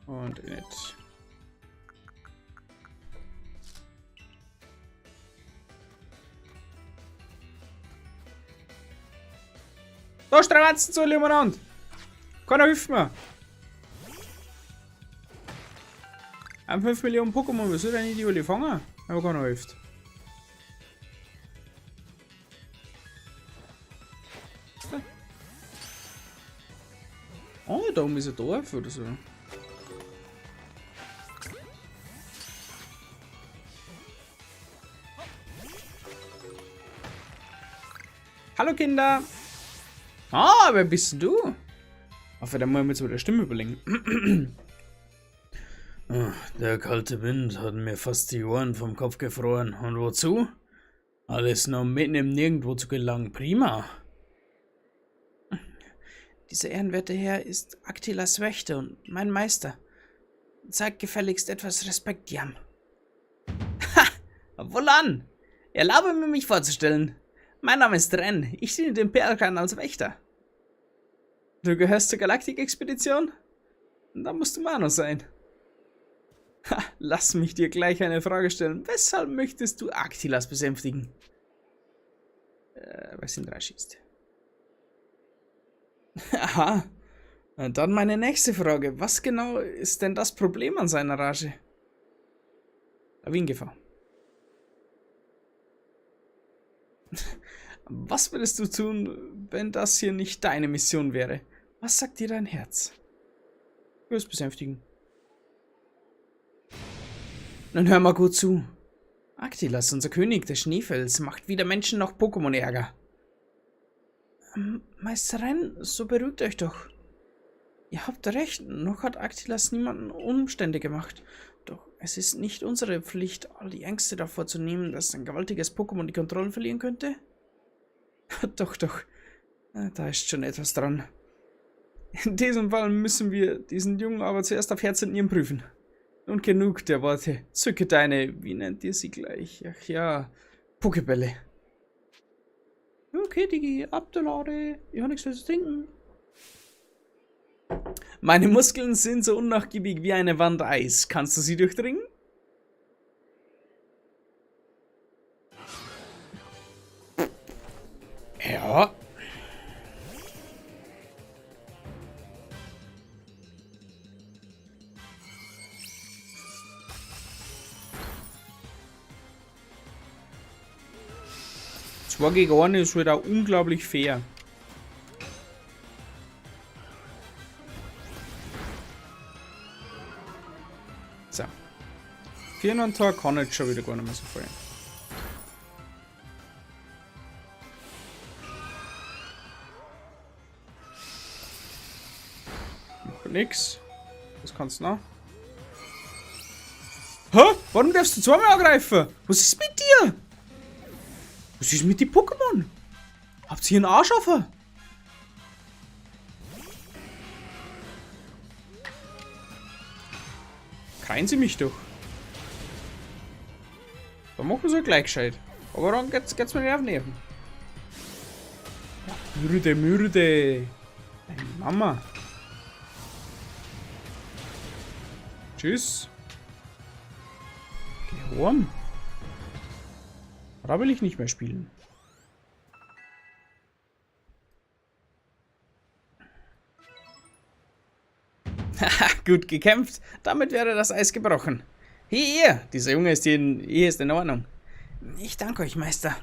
Und nicht. Da stratzen zu umeinander! Keiner hilft mir! Haben 5 Millionen Pokémon, was soll denn die alle fangen? Aber keiner hilft. Oh, da oben ist ein Dorf oder so. Hallo Kinder! Ah, wer bist denn du? Aber dann muss ich mir jetzt mit der Stimme überlegen. Der kalte Wind hat mir fast die Ohren vom Kopf gefroren. Und wozu? Alles noch mitten im Nirgendwo zu gelangen. Prima. Dieser ehrenwerte Herr ist Aktilas Wächter und mein Meister. Zeig gefälligst etwas Respekt, Jam. Ha! Wohlan! Erlaube mir, mich vorzustellen. Mein Name ist Ren. Ich diene dem Perlclan als Wächter. Du gehörst zur Galaktik-Expedition? Da musst du Mano sein. Ha, lass mich dir gleich eine Frage stellen. Weshalb möchtest du Aktilas besänftigen? Weil sie ihn reinschießt. Aha. Dann meine nächste Frage. Was genau ist denn das Problem an seiner Rage? Lawinengefahr. Was würdest du tun, wenn das hier nicht deine Mission wäre? Was sagt dir dein Herz? Du wirst besänftigen. Nun hör mal gut zu. Aktilas, unser König der Schneefels, macht weder Menschen noch Pokémon Ärger. Meister Ren, so beruhigt euch doch. Ihr habt recht, noch hat Aktilas niemanden Umstände gemacht. Doch es ist nicht unsere Pflicht, all die Ängste davor zu nehmen, dass ein gewaltiges Pokémon die Kontrolle verlieren könnte. Doch, da ist schon etwas dran. In diesem Fall müssen wir diesen Jungen aber zuerst auf Herz und Nieren prüfen. Und genug der Worte. Zücke deine, wie nennt ihr sie gleich? Ach ja, Pokebälle. Okay, Digi, ab der Lade. Ich habe nichts mehr zu trinken. Meine Muskeln sind so unnachgiebig wie eine Wand Eis. Kannst du sie durchdringen? Ja. Zwei gegen 1 ist wieder unglaublich fair. So. 4 Tor kann jetzt schon wieder gar nicht mehr so fallen. Macht nix. Was kannst du noch? Hä? Warum darfst du zweimal angreifen? Was ist mit dir? Was ist mit den Pokémon? Habt ihr einen Arsch offen? Kreien sie mich doch. Dann machen sie gleich gescheit. Aber dann geht's mir nicht auf Nerven. Mürde. Deine Mama. Tschüss. Geh heim. Da will ich nicht mehr spielen. Haha, gut gekämpft. Damit wäre das Eis gebrochen. Hier, dieser Junge ist hier ist in Ordnung. Ich danke euch, Meister.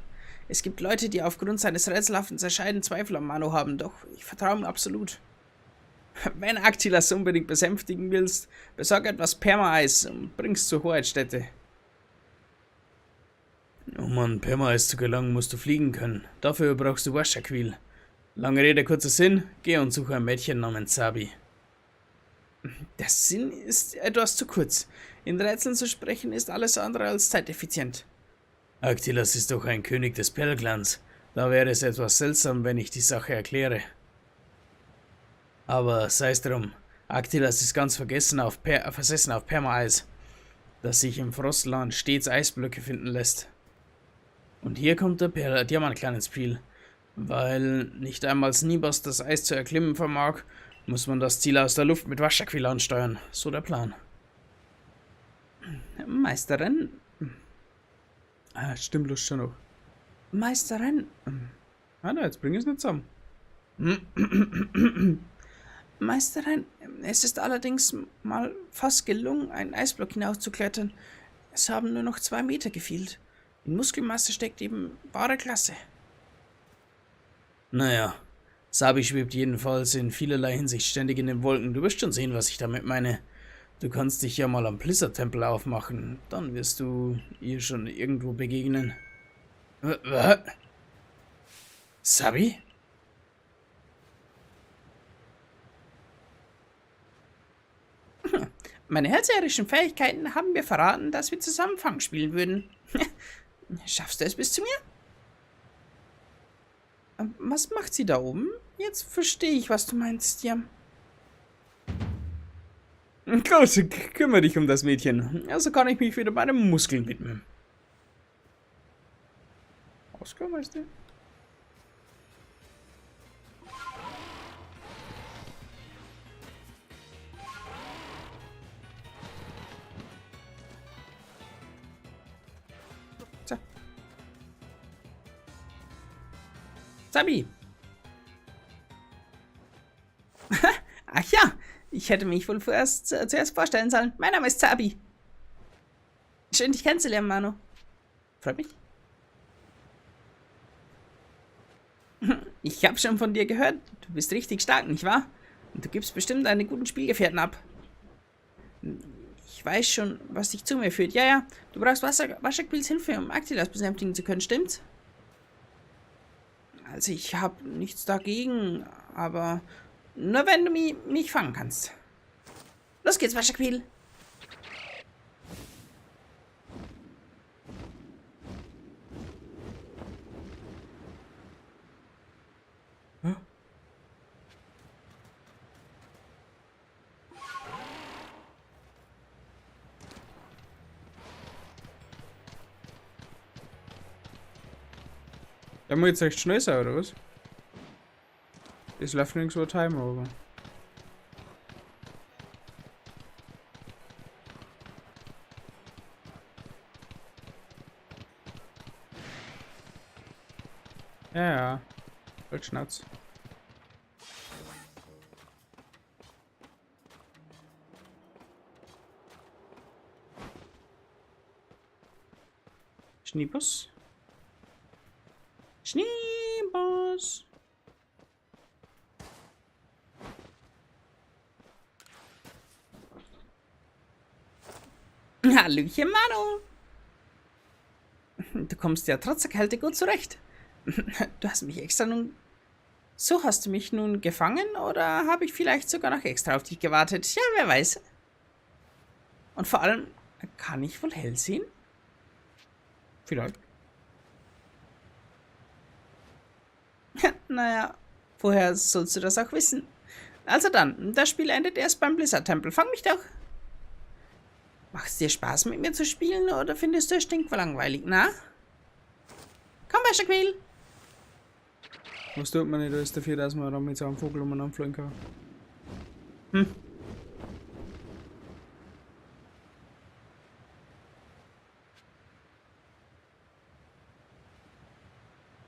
Es gibt Leute, die aufgrund seines rätselhaften Erscheinen Zweifel am Mano haben, doch ich vertraue ihm absolut. Wenn Aktilas unbedingt besänftigen willst, besorg etwas Perma-Eis und bring's zur Hoheitsstätte. Um an Perma-Eis zu gelangen, musst du fliegen können. Dafür brauchst du Washaquil. Lange Rede, kurzer Sinn. Geh und suche ein Mädchen namens Sabi. Der Sinn ist etwas zu kurz. In Rätseln zu sprechen ist alles andere als zeiteffizient. Aktilas ist doch ein König des Perlclans. Da wäre es etwas seltsam, wenn ich die Sache erkläre. Aber sei's drum. Aktilas ist ganz versessen auf Perma-Eis, dass sich im Frostland stets Eisblöcke finden lässt. Und hier kommt der Diamantklan ins Spiel. Weil nicht einmal Sneebos das Eis zu erklimmen vermag, muss man das Ziel aus der Luft mit Washaquil ansteuern. So der Plan. Meisterin? Stimmt, bloß schon noch. Meisterin? Jetzt bring ich es nicht zusammen. Meisterin, es ist allerdings mal fast gelungen, einen Eisblock hinaufzuklettern. Es haben nur noch 2 Meter gefehlt. In Muskelmasse steckt eben wahre Klasse. Naja, Sabi schwebt jedenfalls in vielerlei Hinsicht ständig in den Wolken. Du wirst schon sehen, was ich damit meine. Du kannst dich ja mal am Blizzard-Tempel aufmachen. Dann wirst du ihr schon irgendwo begegnen. Was? Sabi? Meine hellseherischen Fähigkeiten haben mir verraten, dass wir zusammen Fang spielen würden. Schaffst du es bis zu mir? Was macht sie da oben? Jetzt verstehe ich, was du meinst, ja. Gut, kümmere dich um das Mädchen. Also kann ich mich wieder meinen Muskeln widmen. Ausgabe, weißt du? So. Sabi. Ach ja, ich hätte mich wohl zuerst vorstellen sollen. Mein Name ist Sabi. Schön, dich kennenzulernen, Mano. Freut mich. Ich habe schon von dir gehört. Du bist richtig stark, nicht wahr? Und du gibst bestimmt einen guten Spielgefährten ab. Ich weiß schon, was dich zu mir führt. Ja, ja, du brauchst Washaquills Hilfe, um Aktilas besänftigen zu können, stimmt's? Also ich habe nichts dagegen, aber nur wenn du mich fangen kannst. Los geht's, Washaquil. Der muss jetzt echt schnell sein, oder was? Ist läuft nirgendwo ein Timer, aber. Ja, ja. Halt Schnauz. Schniebus. Schniebus. Hallöchen, Manu. Du kommst ja trotz der Kälte gut zurecht. Du hast mich extra nun... So, hast du mich nun gefangen oder habe ich vielleicht sogar noch extra auf dich gewartet? Ja, wer weiß. Und vor allem, kann ich wohl hell sehen? Vielleicht. Naja, woher sollst du das auch wissen? Also dann, das Spiel endet erst beim Blizzard-Tempel. Fang mich doch. Macht es dir Spaß, mit mir zu spielen, oder findest du es stinklangweilig, na? Komm, Washaquil. Was tut man nicht alles dafür, dass man da mit so einem Vogel anfliegen kann?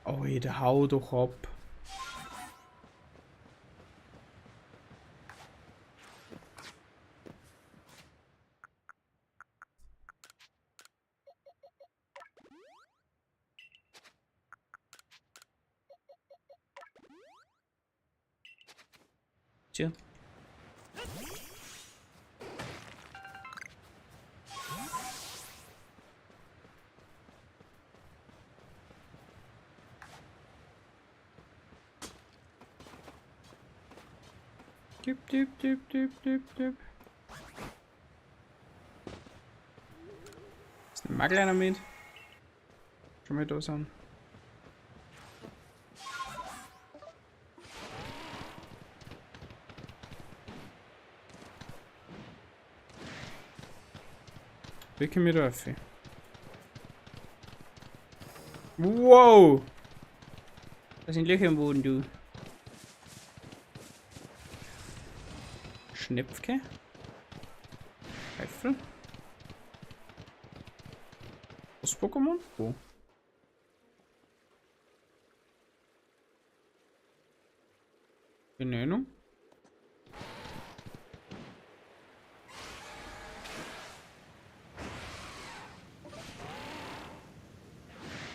Oh, der hau doch ab. Tja. Tipp. Ist ein Magleiner mit? Schon mal da sind. Wie können wir da rauf? Wow! Da sind Löcher im Boden, du. Schnepfke. Eifel. Was Pokémon? Wo? Keine Ahnung.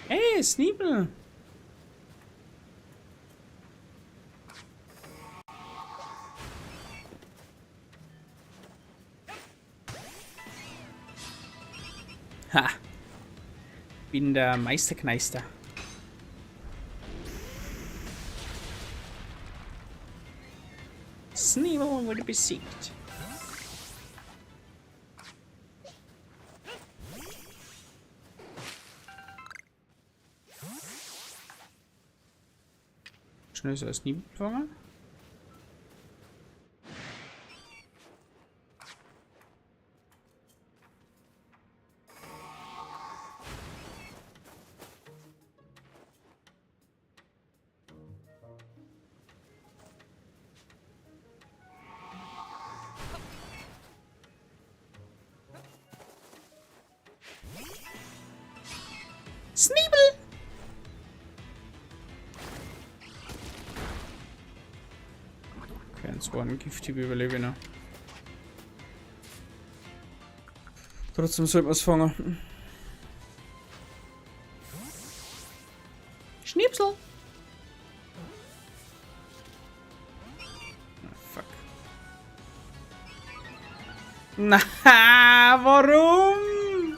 Hey, Sneeble. Ha. Bin der Meisterkneister. Sneeble wurde besiegt. schnell so als Nieben fangen. Sneebel! Okay, und zwar ein Gifthieb überlebe ich noch. Trotzdem sollten wir es fangen. Schnipsel! Fuck. Na, warum?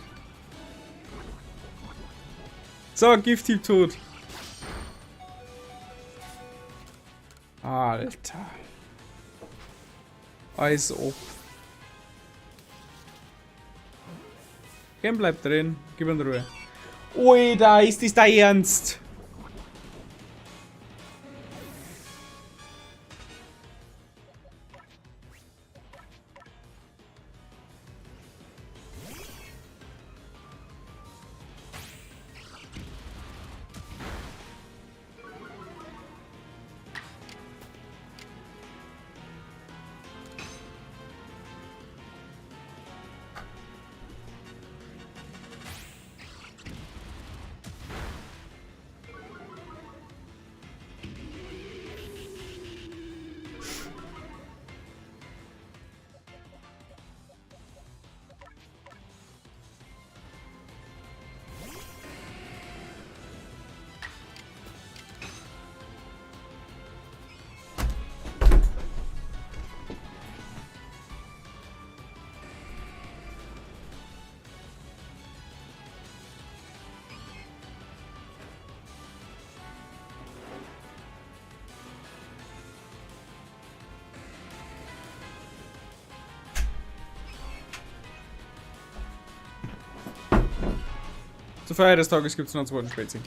So, Gifthieb tot. Alter. Eis ob. Game bleibt drin. Gib ihm Ruhe. Ui, da ist das der Ernst. Zur Feier des Tages gibt es noch einen zweiten Spezi.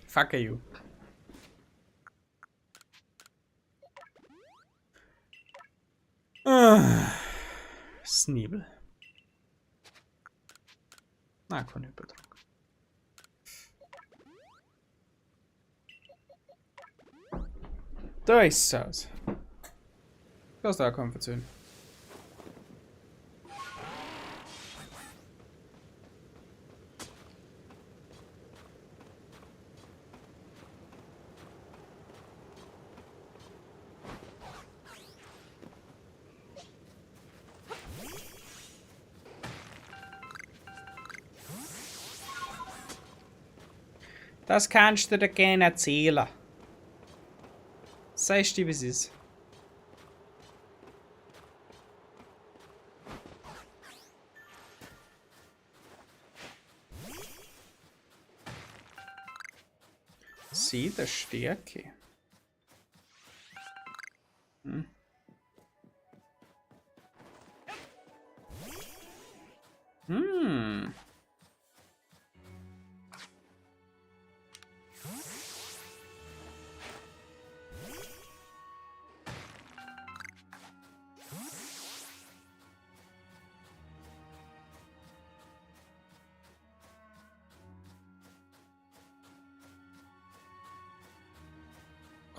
Fuck you. Sneebel. Na, kein Überdruck. Da ist es. Das da kommt verzögern. Das kannst du dir gerne erzählen. Sagst du, wie es ist. Sie der Stärke. Hm. Hm.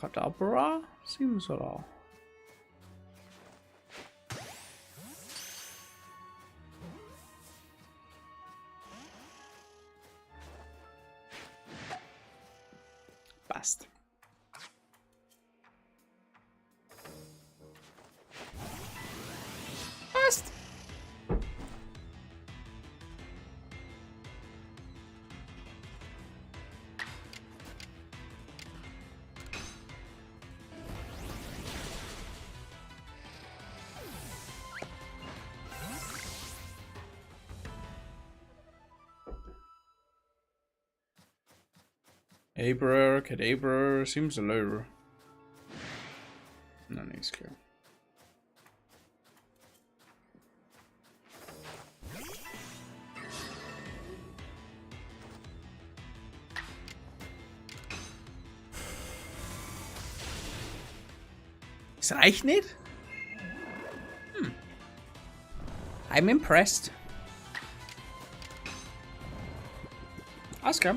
Kadabra? Simsala. Passt. Passt. Abra, Kadabra, Simsala. Na, nee, ist klar. Es reicht nicht? I'm impressed. Alles klar.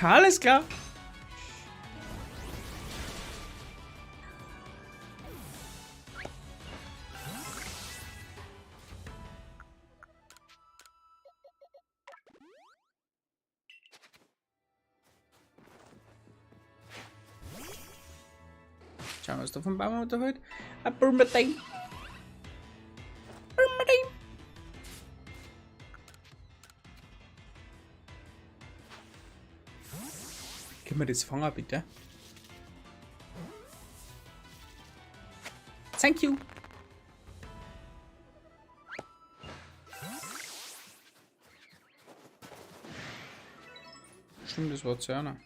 Alles klar. Schauen wir, was da vom Baum runterfällt. Ein Burmadine. Burmadine. Können wir das fangen, bitte? Thank you. Stimmt, das war Zerner.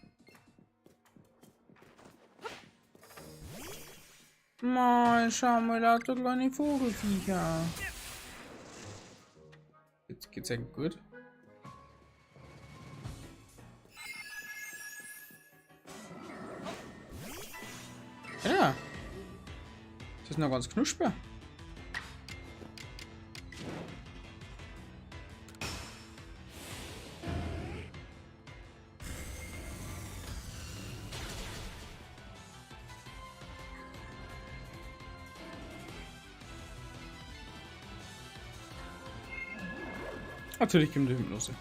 Mal, schau mal, da hat der kleine Vogelviecher. Jetzt geht's eigentlich gut. Ja. Das ist noch ganz knusper. Natürlich kommt die Hypnose.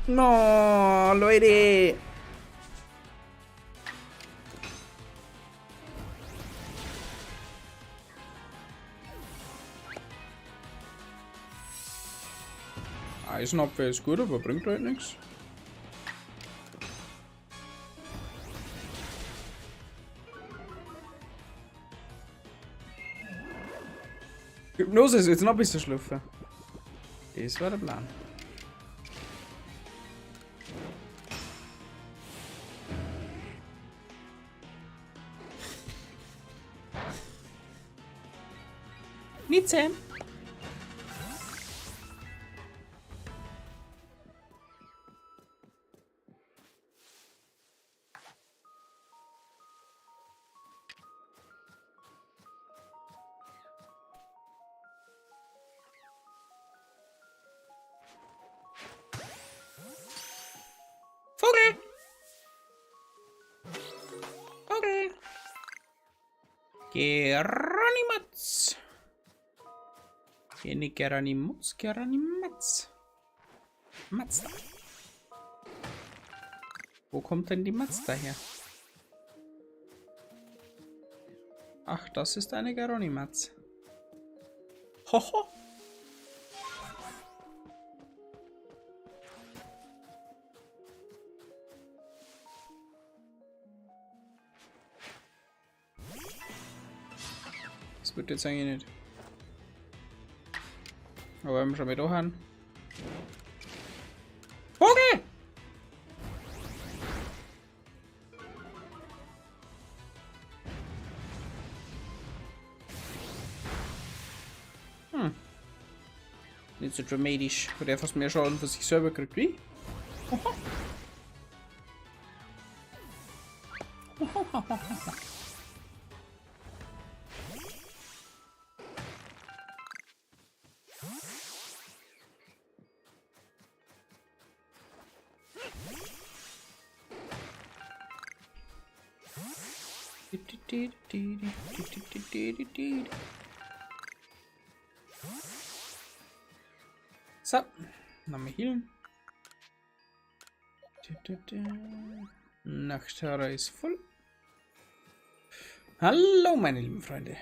No, Leute. Eisenabwehr ist gut, aber bringt halt nichts. Hypnose ist jetzt noch ein bisschen schlüpfen. Das war der Plan. Nicht Sam. Vogel! Vogel! Geronimatz! Hier nicht Geronimatz, Geronimatz. Mazda. Wo kommt denn die Mazda her? Ach, das ist eine Geronimatz. Hoho! Das wird jetzt eigentlich nicht. Aber wenn wir schon wieder haben. Vogel! Nicht so dramatisch. Weil der fast mehr Schaden für sich selber kriegt wie. So, nochmal healen. Nachthörer ist voll. Hallo, meine lieben Freunde.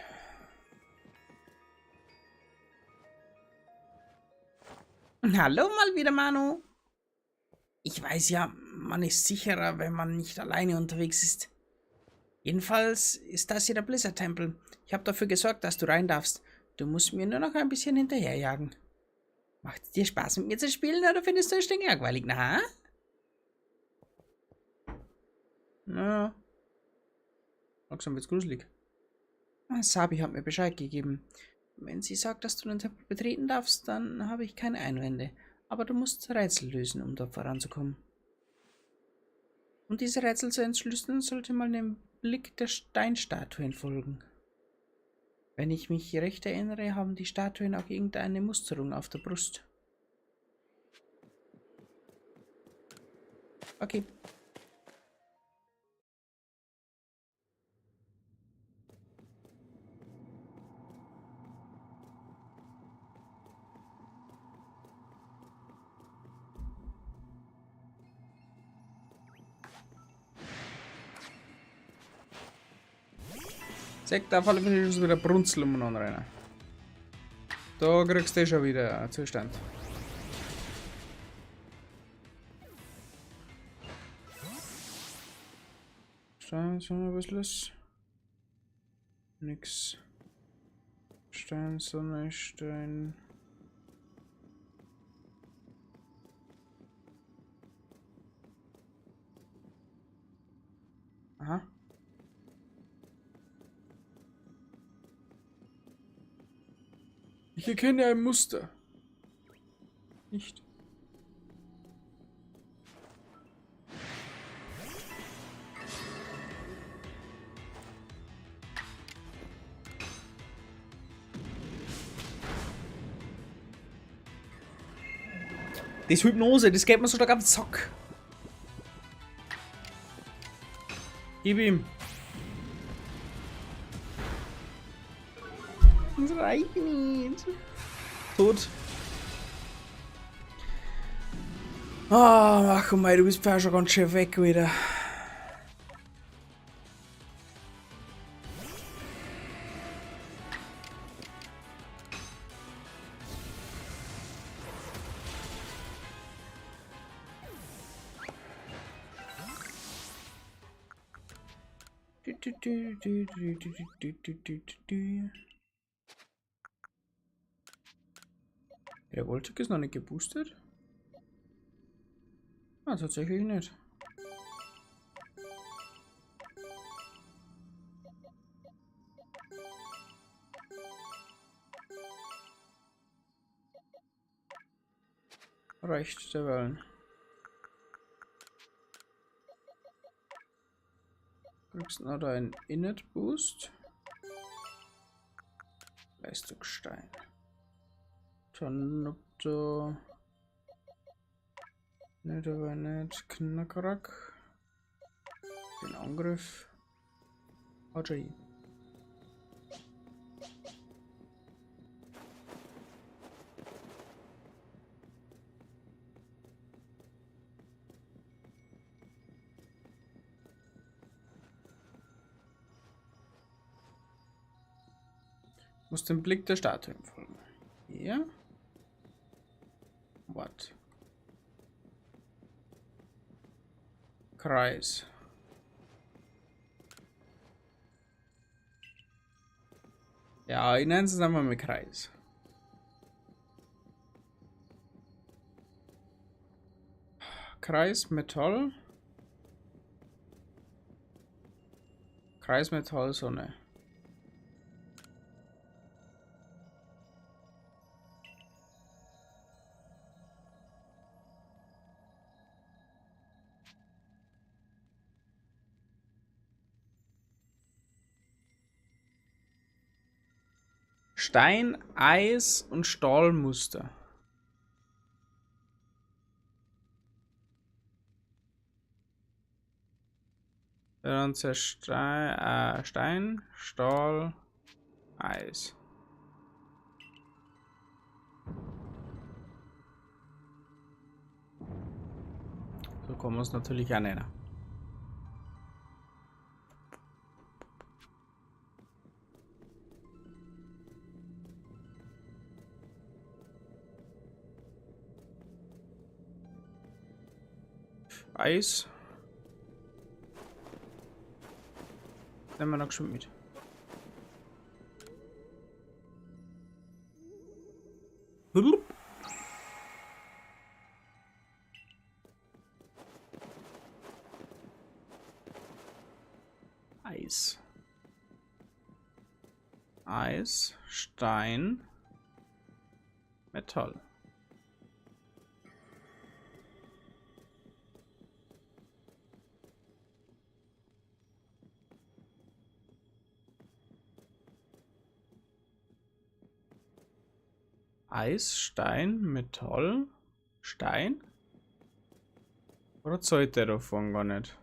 Hallo mal wieder, Manu. Ich weiß ja, man ist sicherer, wenn man nicht alleine unterwegs ist. Jedenfalls ist das hier der Blizzard-Tempel. Ich habe dafür gesorgt, dass du rein darfst. Du musst mir nur noch ein bisschen hinterherjagen. Macht es dir Spaß, mit mir zu spielen, oder findest du es stinklangweilig, na? Naja. Langsam wird's gruselig. Sabi hat mir Bescheid gegeben. Wenn sie sagt, dass du den Tempel betreten darfst, dann habe ich keine Einwände. Aber du musst Rätsel lösen, um dort voranzukommen. Um diese Rätsel zu entschlüsseln, sollte man dem Blick der Steinstatuen folgen. Wenn ich mich recht erinnere, haben die Statuen auch irgendeine Musterung auf der Brust. Okay. Zeig da Fall wieder Brunzel umeinander rein. Da kriegst du schon wieder einen Zustand. Stein, Sonne, was ist los? Nix. Stein, Sonne, Stein. Aha. Ich erkenne ein Muster. Nicht. Das ist Hypnose, das geht mir so stark auf den Sack. Gib ihm. Das reicht nicht. Tot. Ach, komm mal, du bist schon ganz schön weg wieder. Der Voltic ist noch nicht geboostet? Ah, tatsächlich nicht. Reicht der Wellen. Kriegst noch einen Init Boost. Leistungsstein. Tanopter. Nicht, aber nicht. Knackrack. Den Angriff. AJ. Muss dem Blick der Statuen folgen. Ja. What? Kreis. Ja, ich nenne es einfach mal Kreis. Kreis Metall. Kreis Metall Sonne. Stein, Eis und Stahlmuster. Dann Stein, Stahl, Eis. So kann man es natürlich auch nennen. Eis. Nehmen wir noch geschwind mit. Blub. Eis. Eis, Stein, Metall. Eis, Stein, Metall, Stein? Oder zählt der davon gar nicht?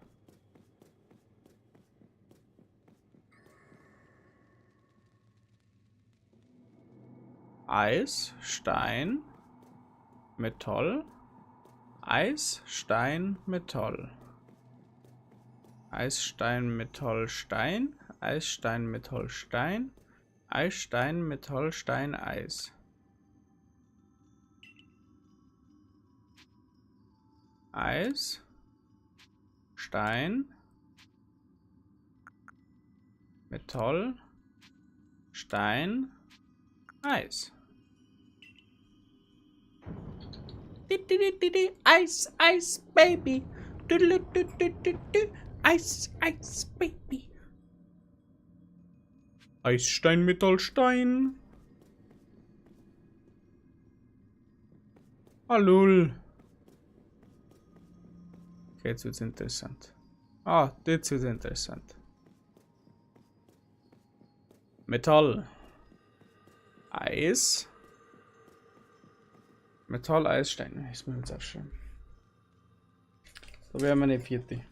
Eis, Stein, Metall, Eis, Stein, Metall. Eis, Stein, Metall, Stein, Eis, Stein, Metall, Stein, Eis, Stein, Metall, Stein, Eis. Eis, Stein, Metall, Stein, Eis. Ice, ice, baby. Ice, ice, baby. Eis, Stein, Metall, Stein. Hallo. Okay, jetzt wird's interessant. Ah, jetzt wird's interessant. Metall. Eis. Metall, Eis, Stein. Das müssen wir jetzt aufschreiben. Da wären wir eine vierte.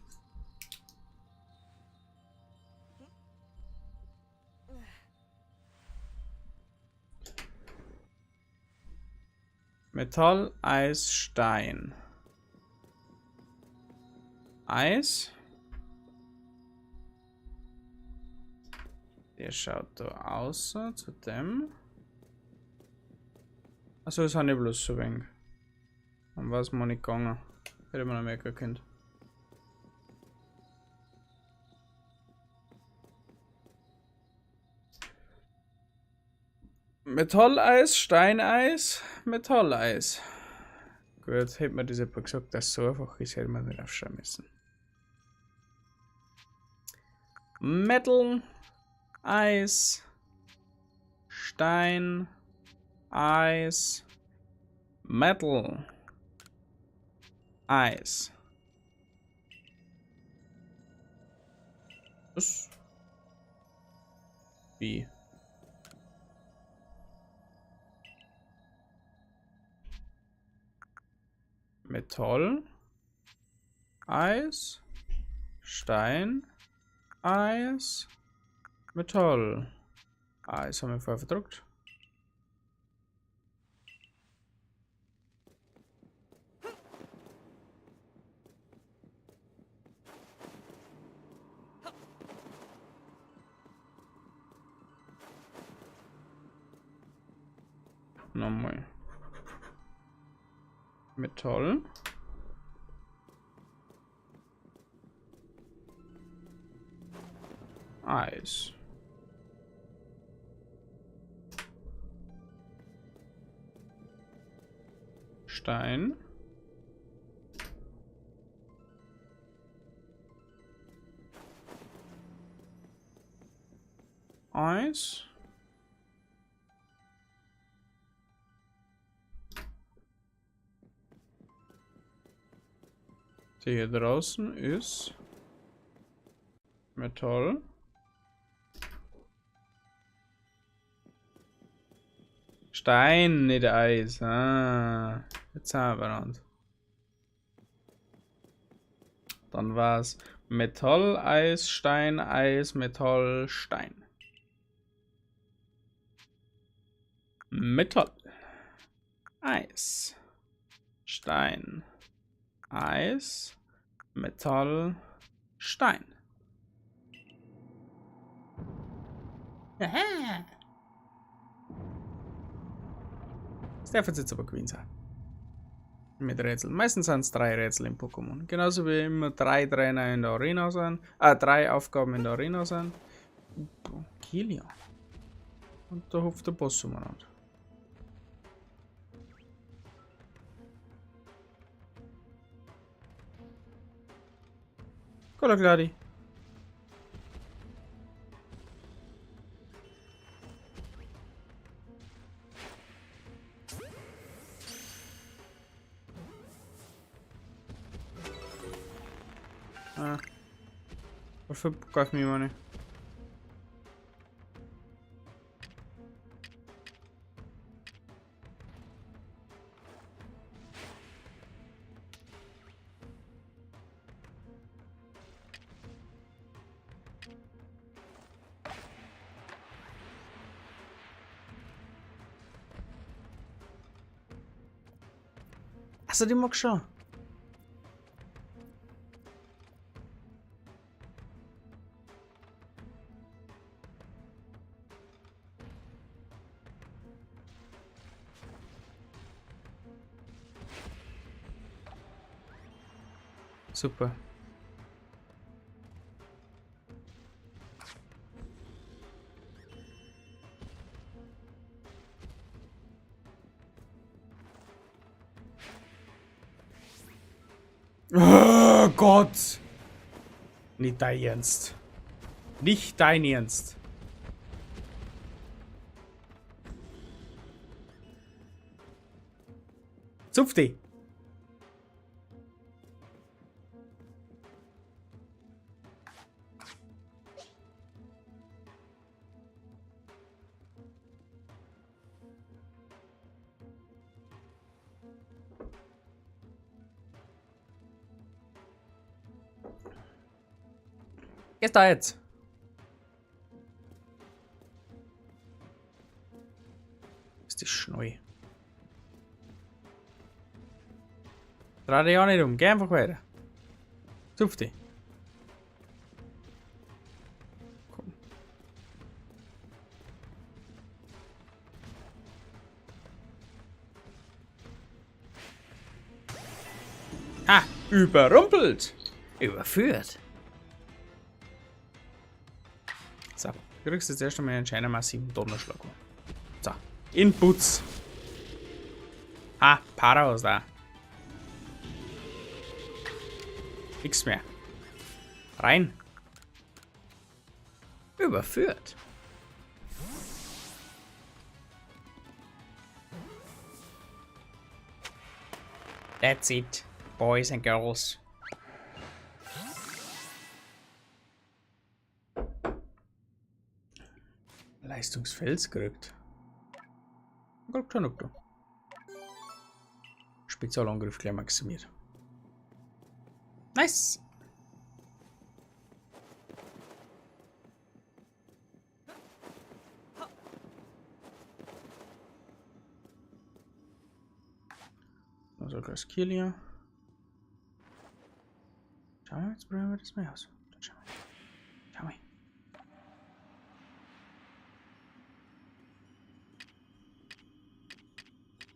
Metall, Eis, Stein. Eis. Der schaut da außer zu dem. Achso, das habe ich bloß so wenig. Dann war es mal nicht gegangen. Hätte man noch merken können. Metalleis, Steineis, Metalleis. Gut, hätte man das etwa gesagt, dass es so einfach ist, hätte man nicht aufschreiben müssen. Metal, Eis, Stein, Eis, Metal, Eis. Was? Wie? Metall, Eis, Stein, Eis, Metall. Eis haben wir vorher verdruckt. Nochmal. Metall. Eis. Stein. Eis. Die hier draußen ist Metall. Stein, nicht Eis. Ah, jetzt haben wir beieinander. Dann war es Metall, Eis, Stein, Eis, Metall, Stein. Metall, Eis, Stein, Eis, Metall, Stein. Aha. Das darf jetzt aber gewesen sein. Mit Rätseln. Meistens sind es 3 Rätsel im Pokémon. Genauso wie immer 3 Trainer in der Arena sind. 3 Aufgaben in der Arena sind. Kilia. Und da hofft der Boss umeinander. Kolla Gladi. Ah. Varför pokaż mi money? Alltså det mag schon. Super. Oh Gott! Nicht dein Ernst. Nicht dein Ernst. Zupfti! Ist da jetzt? Ist die Schneu. Dreh dich auch nicht um, geh einfach weiter. Zupf dich. Komm. Ah, überrumpelt. Überführt. So, du kriegst jetzt erst einmal einen scheinen massiven Donnerschlag. So, Inputs. Ah, Paraos da. Nix mehr. Rein. Überführt. That's it, boys and girls. Leistungsfels gekriegt. Kriegt schon noch. Spezialangriff gleich maximiert. Nice! Also gleich Kilia. Schau mal, jetzt probieren wir das mal aus. Schau mal. Schau mal.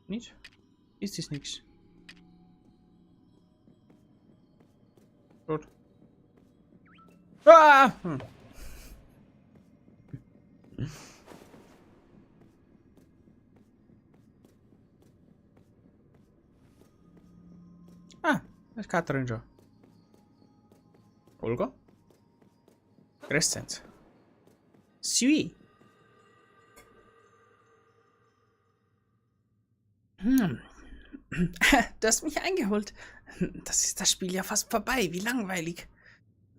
Nicht? Ist das nix? Gut. Ah! Hm. Ah, das ist Katrin schon. Olga? Crescent. Sui. Du hast mich eingeholt. Das ist das Spiel ja fast vorbei. Wie langweilig.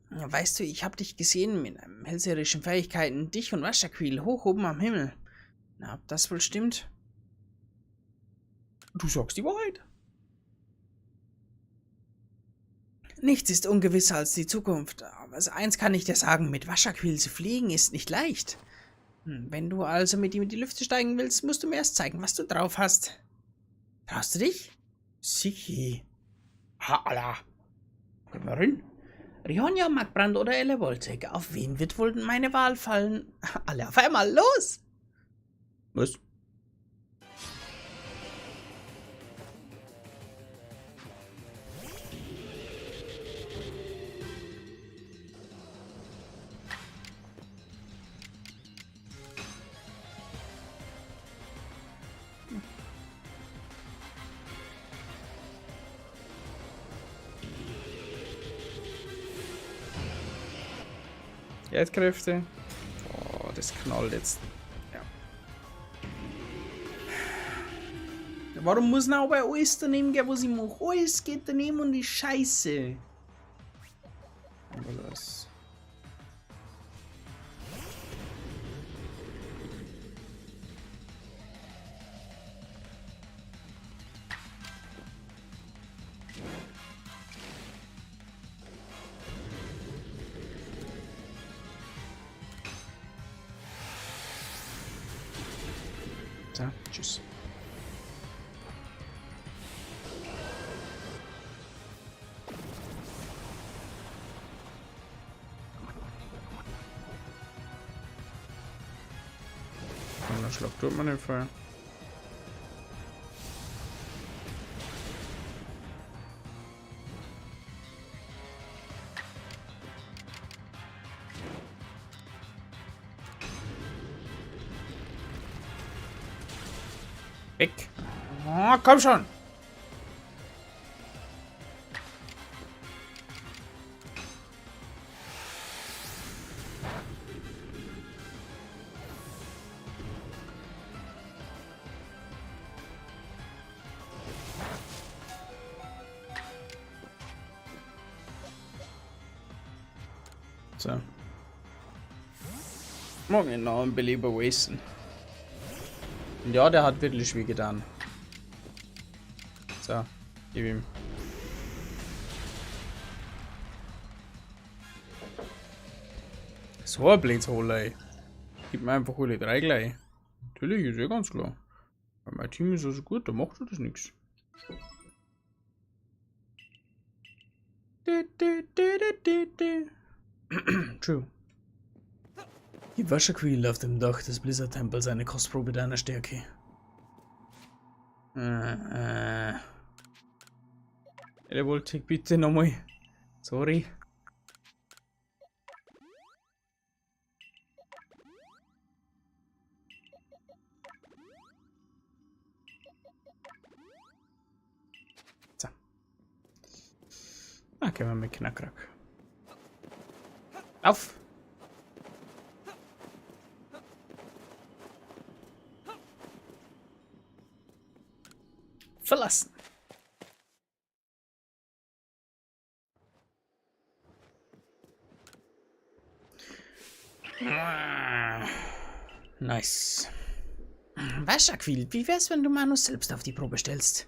Weißt du, ich habe dich gesehen mit hellseherischen Fähigkeiten. Dich und Waschaquil hoch oben am Himmel. Na, ob das wohl stimmt? Du sagst die Wahrheit. Nichts ist ungewisser als die Zukunft. Aber also eins kann ich dir sagen, mit Waschaquil zu fliegen ist nicht leicht. Wenn du also mit ihm in die Lüfte steigen willst, musst du mir erst zeigen, was du drauf hast. Traust du dich? Sichi. Hala. Gehen wir rein. Rionia, Magbrand oder Elevoltec. Auf wen wird wohl meine Wahl fallen? Alle auf einmal, los! Was? Erdkräfte. Oh, das knallt jetzt. Ja. Warum muss man aber alles daneben gehen, was ich mache? Alles geht daneben und ist scheiße. Aber das. So, tschüss. Und dann Schlag tut man den Fall. Weg. Oh, komm schon. So. Morgen noch ein Beleber wasten. Und ja, der hat wirklich wie getan. So, gib ihm. So ein Blitzhole, ey. Gib mir einfach alle 3 gleich. Natürlich, ist ja ganz klar. Weil mein Team ist also gut, da macht das nichts. True. Die Wascherqueen auf dem Dach des Blizzard-Tempels eine Kostprobe deiner Stärke. Der wollte ich bitte nochmal. Sorry. So. Ah, gehen wir mit Knackrack. Auf! Verlassen. Nice. Wascherquill, wie wär's, wenn du Manus selbst auf die Probe stellst?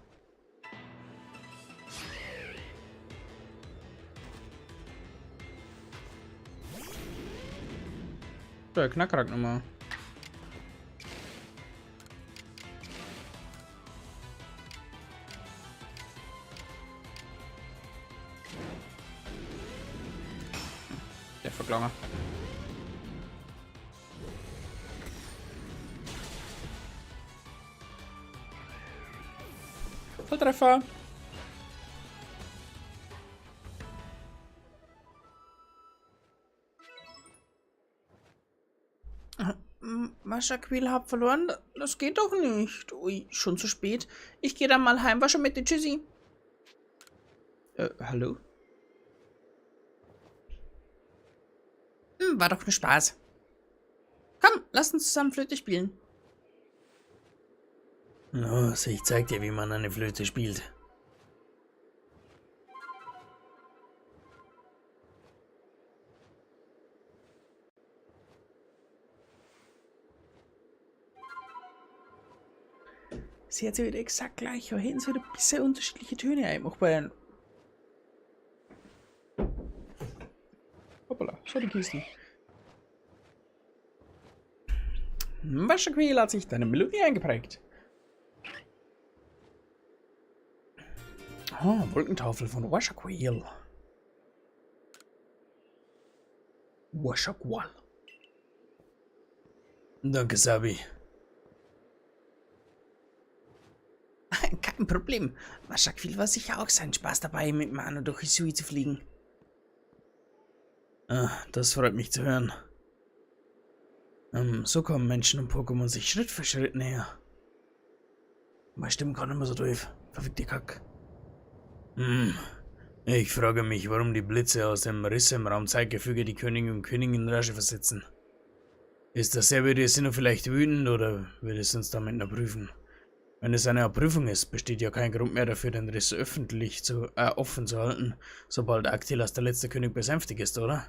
Der Knackrack nochmal. Der Verklanger. Volltreffer. Wascherquill, hab verloren? Das geht doch nicht. Ui, schon zu spät. Ich gehe dann mal heim. Wascher mit dir. Tschüssi. Hallo? War doch nur Spaß. Komm, lass uns zusammen Flöte spielen. Los, ich zeig dir, wie man eine Flöte spielt. Sie hat sie wieder exakt gleich, aber hinten so ein bisschen unterschiedliche Töne einfach bei einem. Hoppala, schau die Kiste. Wascherquill hat sich deine Melodie eingeprägt. Oh, Wolkentafel von Wascherquill. Wascherquill. Danke, Sabi. Kein Problem. Wascherquill war sicher auch sein Spaß dabei, mit Manu durch Hisui zu fliegen. Ah, das freut mich zu hören. So kommen Menschen und Pokémon sich Schritt für Schritt näher. Meine Stimme kann immer so doof. Verfickte Kack. Ich frage mich, warum die Blitze aus dem Riss im Raumzeitgefüge die Königin und Königin in Rage versetzen. Ist das Servier Sinnoh vielleicht wütend oder will es uns damit nur prüfen? Wenn es eine Prüfung ist, besteht ja kein Grund mehr dafür, den Riss öffentlich offen zu halten, sobald Aktilas der letzte König besänftigt ist, oder?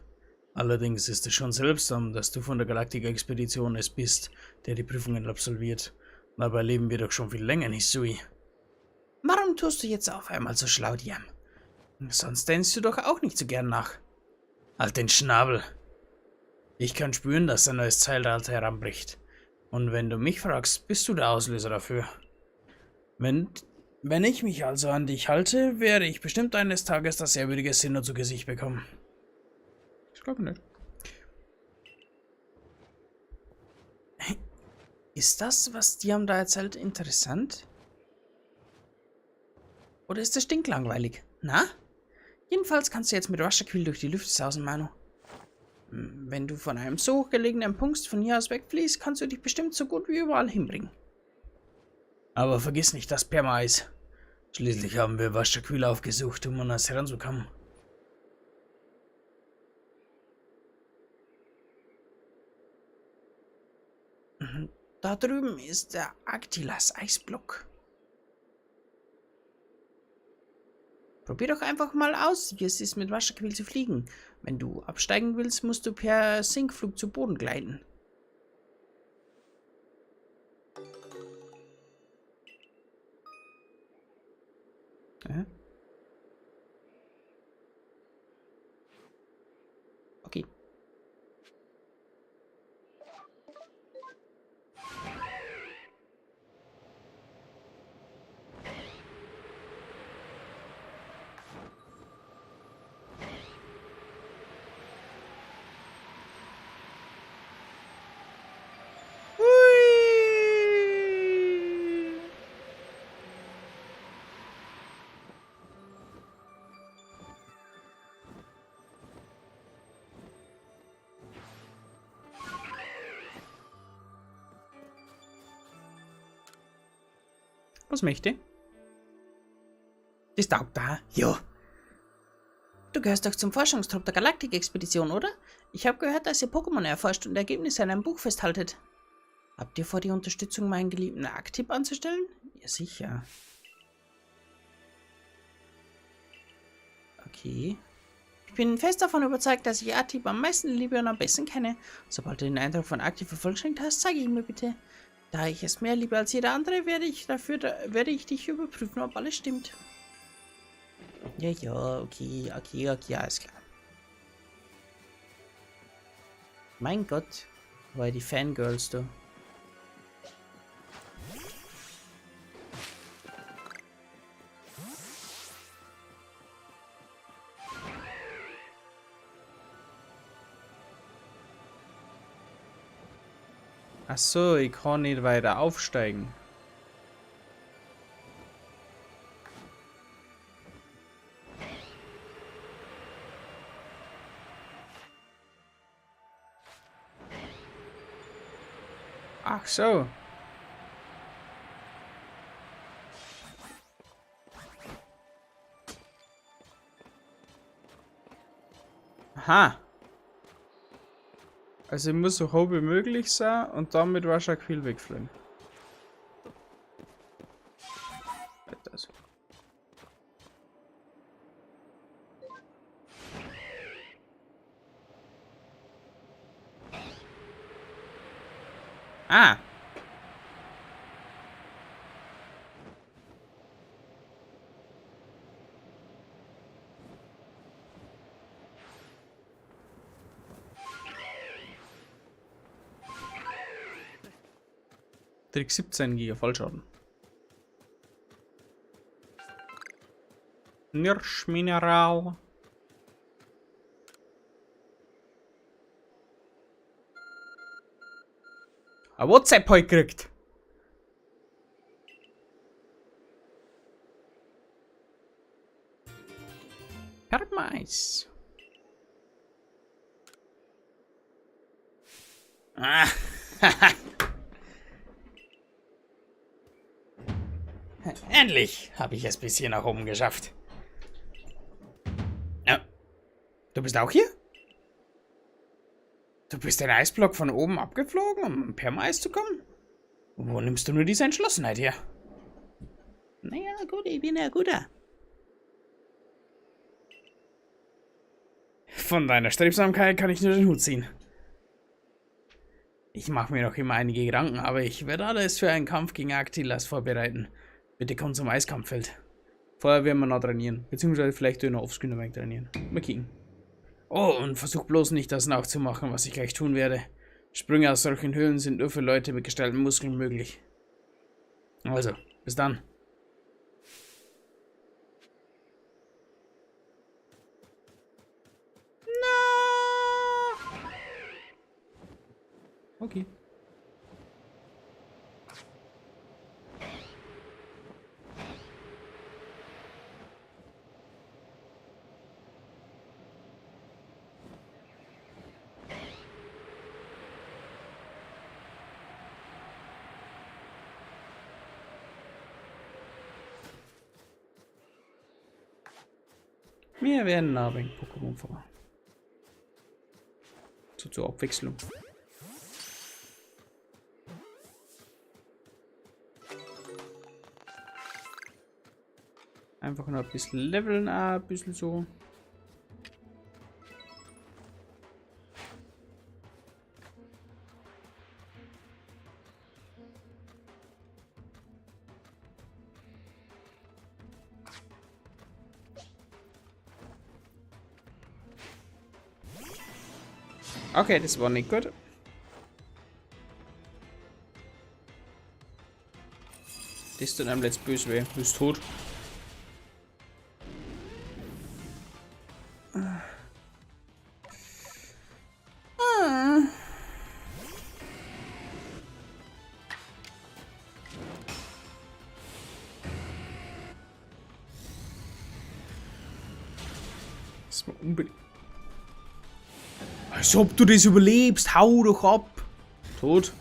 Allerdings ist es schon seltsam, dass du von der Galaktik-Expedition es bist, der die Prüfungen absolviert. Dabei leben wir doch schon viel länger, nicht, Sui? Warum tust du jetzt auf einmal so schlau, Diam? Sonst denkst du doch auch nicht so gern nach. Halt den Schnabel. Ich kann spüren, dass ein neues Zeitalter heranbricht. Und wenn du mich fragst, bist du der Auslöser dafür. Wenn ich mich also an dich halte, werde ich bestimmt eines Tages das ehrwürdige Sinnoh zu Gesicht bekommen. Ich glaube nicht. Ist das, was Diam da erzählt, interessant? Oder ist das stinklangweilig? Na? Jedenfalls kannst du jetzt mit Wasserquill durch die Lüfte sausen, Manu. Wenn du von einem so hochgelegenen Punkt von hier aus wegfliehst, kannst du dich bestimmt so gut wie überall hinbringen. Aber vergiss nicht das Perma-Eis. Schließlich haben wir Wasserquill aufgesucht, um an das heranzukommen. Da drüben ist der Aktilas Eisblock. Probier doch einfach mal aus, wie es ist, mit Wasserquill zu fliegen. Wenn du absteigen willst, musst du per Sinkflug zu Boden gleiten. Okay. Was möchte? Das taugt da. Ja. Du gehörst doch zum Forschungstrupp der Galaktik-Expedition, oder? Ich habe gehört, dass ihr Pokémon erforscht und Ergebnisse in einem Buch festhaltet. Habt ihr vor, die Unterstützung meinen geliebten Arctip anzustellen? Ja, sicher. Okay. Ich bin fest davon überzeugt, dass ich Arctip am meisten liebe und am besten kenne. Sobald du den Eindruck von Arctip vervollständigt hast, zeige ihn mir bitte. Da ich es mehr liebe als jeder andere, werde ich dich überprüfen, ob alles stimmt. Ja, okay, alles klar. Mein Gott, weil die Fangirls da. Ach so, ich kann nicht weiter aufsteigen. Ach so. Aha. Also ich muss so hoch wie möglich sein und dann mit Wasserquill wegfliegen. Das. Ah! Trick 17 Giga Fallschaden. Nirschmineral. Ein WhatsApp heute gekriegt. Permais. Ah, Endlich habe ich es bis hier nach oben geschafft. Du bist auch hier? Du bist den Eisblock von oben abgeflogen, um am Perma-Eis zu kommen? Wo nimmst du nur diese Entschlossenheit her? Naja, gut, ich bin ja guter. Von deiner Strebsamkeit kann ich nur den Hut ziehen. Ich mache mir noch immer einige Gedanken, aber ich werde alles für einen Kampf gegen Aktilas vorbereiten. Bitte komm zum Eiskampffeld. Vorher werden wir noch trainieren, beziehungsweise vielleicht noch aufs Kühnerbank trainieren. Mal kicken. Oh, und versuch bloß nicht, das nachzumachen, was ich gleich tun werde. Sprünge aus solchen Höhlen sind nur für Leute mit gestellten Muskeln möglich. Also, bis dann. Okay. Wir werden nah wegen Pokémon fahren. So zur Abwechslung. Einfach noch ein bisschen leveln, ein bisschen so. Okay, das war nicht gut. Das tut einem jetzt böse weh. Du bist tot. Das war unbedingt. Als ob du das überlebst, hau doch ab. Tot.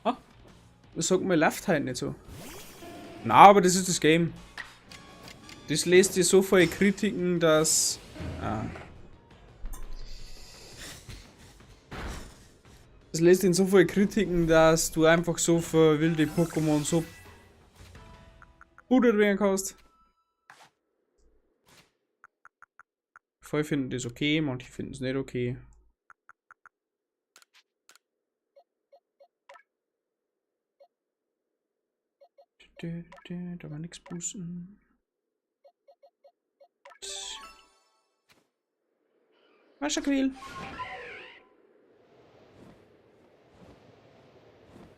Ah, das sagt mir läuft halt nicht so. Na, aber das ist das Game. Das lässt dir so viele Kritiken, dass... Ah. Das lässt in so viele Kritiken, dass du einfach so für wilde Pokémon so gut werden kannst. Viele finden das okay, manche finden es nicht okay. Da war nichts boosten. Wasserquäl.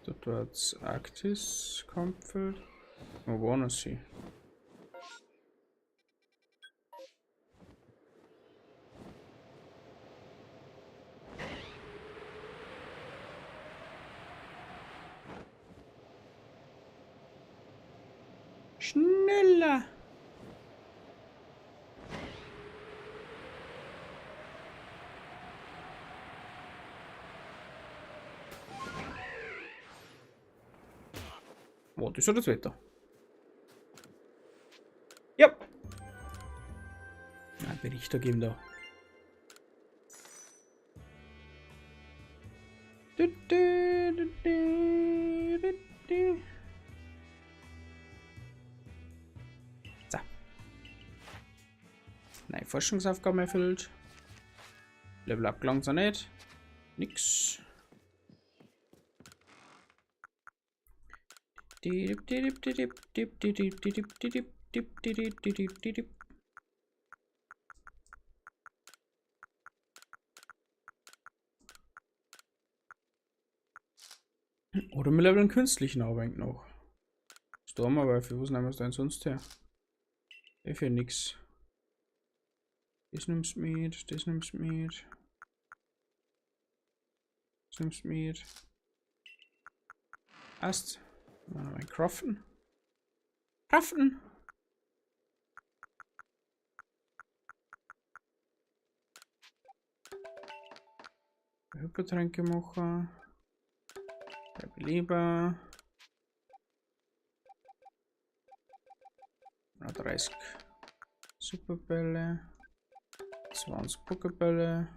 Dort war jetzt Arktis Kampffeld. Wo waren sie? Schneller! Oh, das ist das Wetter. Ja. Ein Berichter geben da. So. Nein, Forschungsaufgaben erfüllt. Level up gelangt noch nicht. Nix. Oder wir leveln künstlichen Augenblick noch. Stormawürfel, was nehmen wir denn sonst her? Für nix. Das nimmst du mit, das nimmst du mit. Das nimmst du mit. Erst. Mal ein Craften. Craften! Hypertränke machen. 3 Beleber. 30 Superbälle. 20 Pokébälle.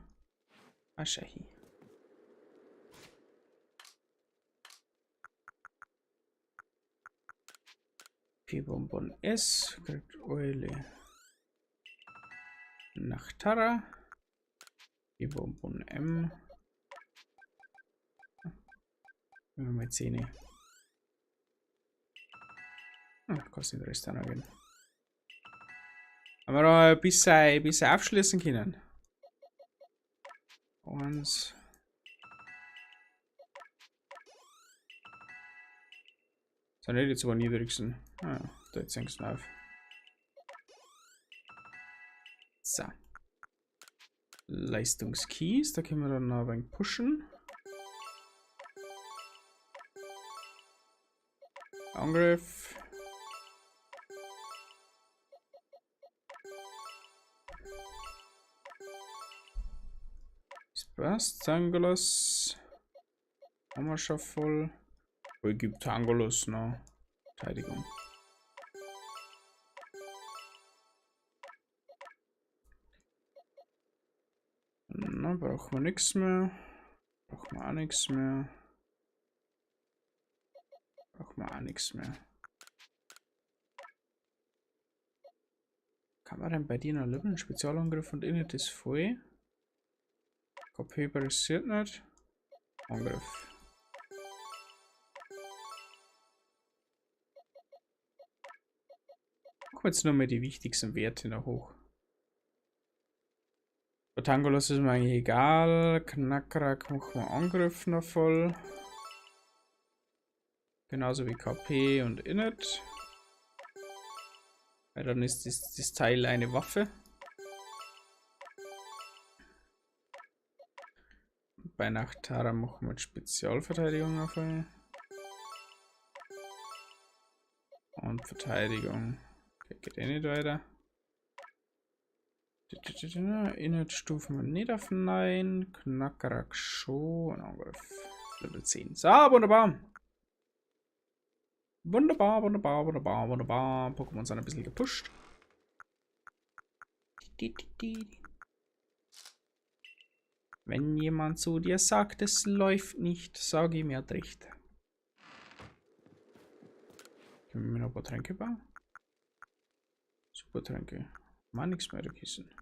Aschahi. Bonbon S. Kriegt Eule. Nachtara. Bonbon M. Mit Zähne. Kostet den Rest dann gehen. Aber noch ein bisschen abschließen können. Und sind nicht die zwei niedrigsten. Ah, da jetzt hängst du auf. So. Leistungskeys, da können wir dann noch ein wenig pushen. Angriff. Das passt. Tangolos. Haben wir schon voll. Wo gibt Tangolos noch Verteidigung? Na, brauchen wir nichts mehr. Brauchen wir auch nichts mehr. Brauchen wir auch nichts mehr. Kann man denn bei dir noch leben? Spezialangriff und Init ist voll. KP passiert nicht. Angriff. Machen wir jetzt nur mal die wichtigsten Werte noch hoch. Bei Tangolos ist mir eigentlich egal. Knackrack machen wir Angriff noch voll. Genauso wie KP und Init. Weil dann ist das Teil eine Waffe. Bei Nachtara machen wir Spezialverteidigung auf eine. Und Verteidigung. Okay, geht eh nicht weiter. Init stufen wir nicht auf 9. Knackrack schon. Angriff. Level 10. So, wunderbar. Wunderbar, wunderbar, wunderbar, wunderbar. Pokémon sind ein bisschen gepusht. Wenn jemand zu dir sagt, es läuft nicht, sag ihm, er hat recht. Können wir mir noch ein paar Tränke bauen? Super Tränke. Mal nichts mehr kissen.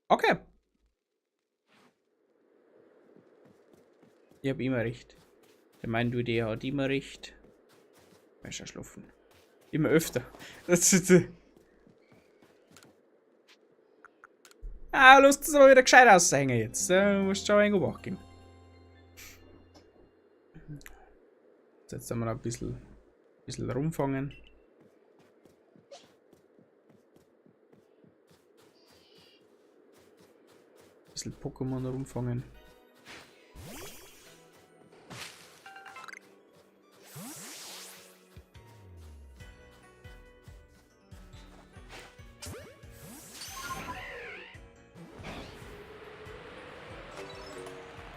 Okay. Ich habe immer recht. Der meint, der hat immer recht. Ich schon schlafen. Immer öfter. Das ist Lust ist aber wieder gescheit aushängen jetzt. Musst du schon irgendwo wachgehen. Jetzt haben wir noch ein bisschen rumfangen. Ein bisschen Pokémon rumfangen.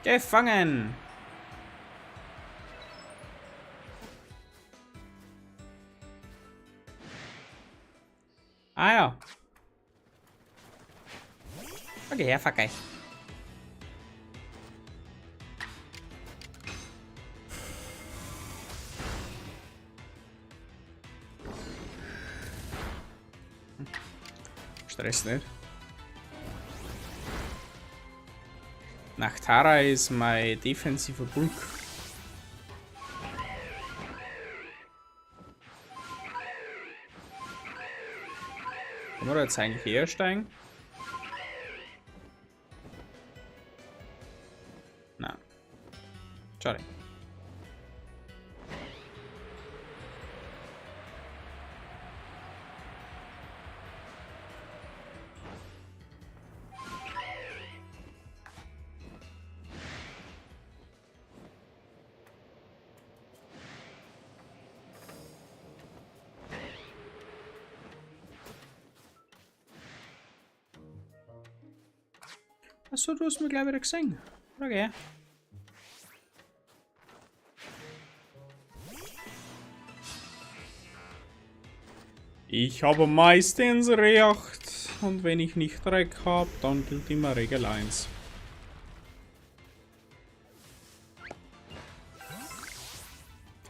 Gefangen! Ah ja. Okay, ja, fuck, ey. Stress nicht. Nachtara ist mein defensiver Bulk. Können wir jetzt eigentlich hersteigen? Nein. Schade. Achso, du hast mich gleich wieder gesehen. Okay. Ich habe meistens recht. Und wenn ich nicht Recht habe, dann gilt immer Regel 1.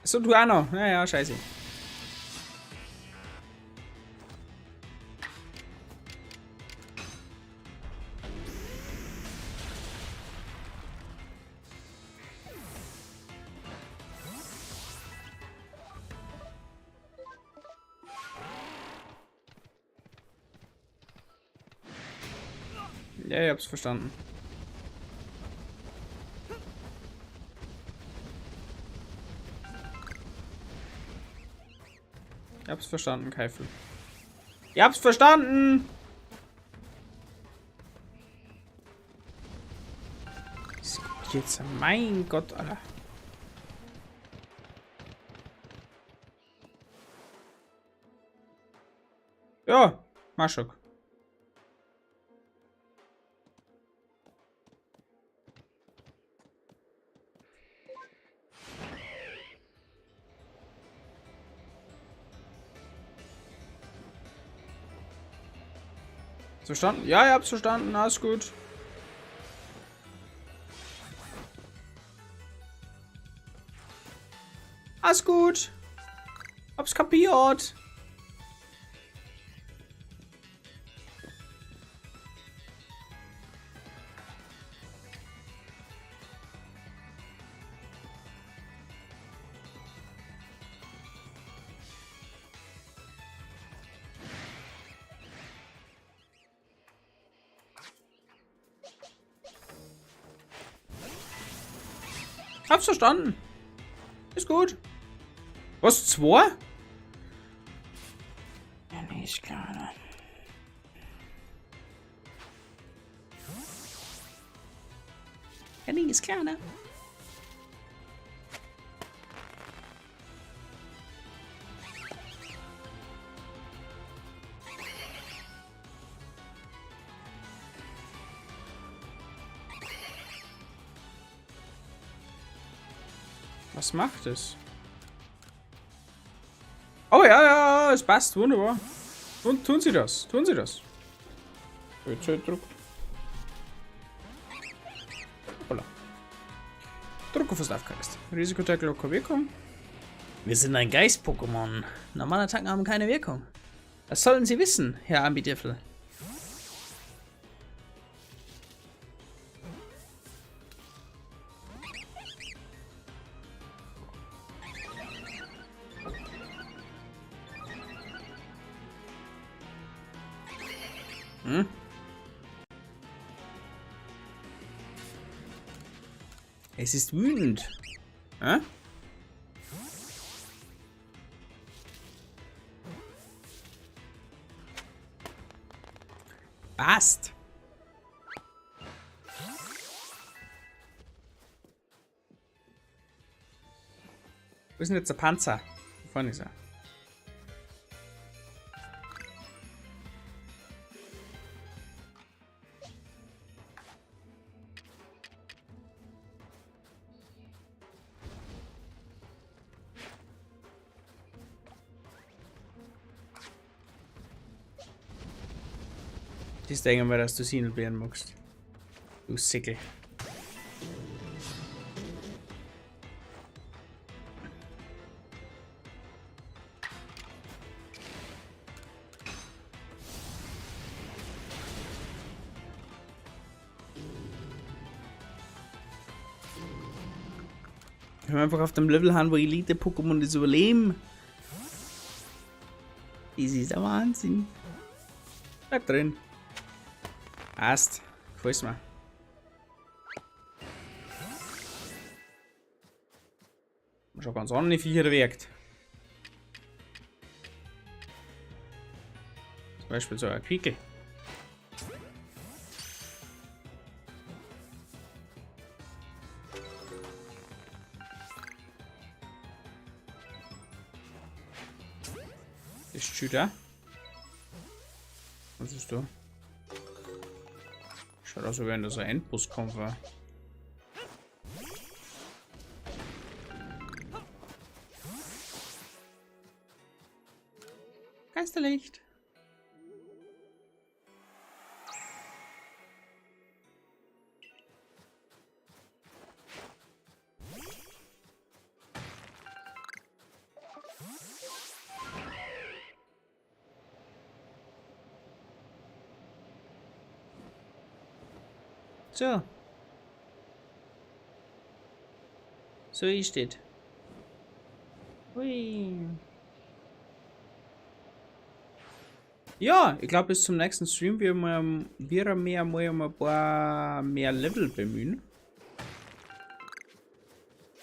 So, du auch noch. Ja, scheiße. Ja, ich hab's verstanden. Ich hab's verstanden, Keifel. Ich hab's verstanden! Das kommt jetzt, mein Gott, Alter. Ja, Maschok. Verstanden? Ja, ich hab's verstanden. Alles gut. Alles gut. Hab's kapiert. Hab's verstanden. Ist gut. Was? 2? Ja, nee, ist klar, ne? Ja, nee, ist klar, ne? Was macht es? Oh ja, es passt. Wunderbar. Und tun Sie das. Tun Sie das. Jetzt Druck. Hoppala. Druck auf das Laufgeist. Risikotag locker Wirkung. Wir sind ein Geist-Pokémon. Normale Attacken haben keine Wirkung. Das sollten Sie wissen, Herr Ambidiffel. Hm? Es ist wütend. Hä? Passt. Wo ist denn jetzt der Panzer? Wo vorne ist er? Das denken wir, dass du Sinelbeeren magst. Du Sickel. Wenn wir einfach auf dem Level haben, wo Elite-Pokémon das überleben. Das ist der Wahnsinn. Bleib drin. Passt. Gefällt's mir. Schon ganz andere Viecher wirkt. Zum Beispiel so ein Quickel. Das ist Shooter. Was ist da? Schaut aus, wie wenn das ein Endbosskampf war. Geisterlicht. So. So ist das. Hui. Ja, ich glaube, bis zum nächsten Stream wir mal ein paar mehr Level bemühen.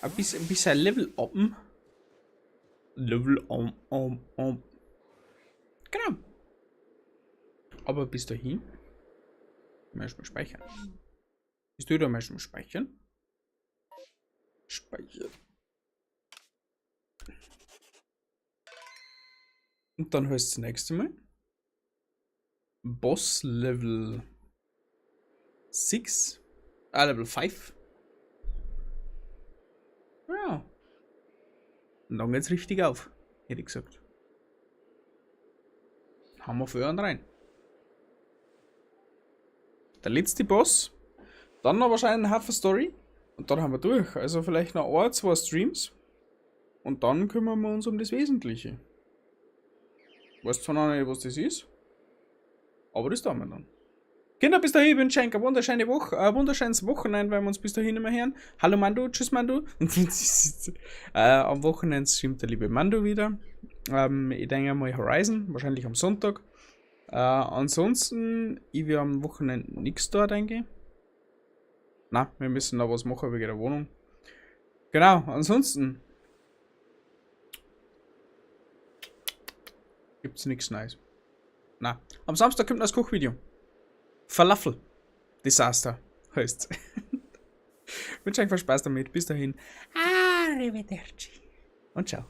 Ein bisschen Level upen. Level Genau. Aber bis dahin möchten wir speichern. Bist du da möchten wir speichern? Speichern. Und dann heißt es das nächste Mal Boss Level 6. Level 5. Ja. Und dann geht's richtig auf, hätte ich gesagt. Haben wir für und rein. Der letzte Boss. Dann noch wahrscheinlich eine Haufen Story. Und dann haben wir durch. Also vielleicht noch 1, 2 Streams. Und dann kümmern wir uns um das Wesentliche. Weißt zwar noch nicht, was das ist. Aber das tun wir dann. Kinder, bis dahin, ich wünsche euch eine wunderschöne Woche, ein wunderschönes Wochenende, weil wir uns bis dahin nicht mehr hören. Hallo Mando, tschüss Mando. Am Wochenende streamt der liebe Mando wieder. Ich denke mal Horizon, wahrscheinlich am Sonntag. Ansonsten, ich will am Wochenende nichts da, denke ich. Na, wir müssen da was machen wegen der Wohnung. Genau, ansonsten gibt's nichts Neues. Na, am Samstag kommt das Kochvideo. Falafel Desaster heißt's. Ich wünsche euch viel Spaß damit. Bis dahin. Arrivederci. Und ciao.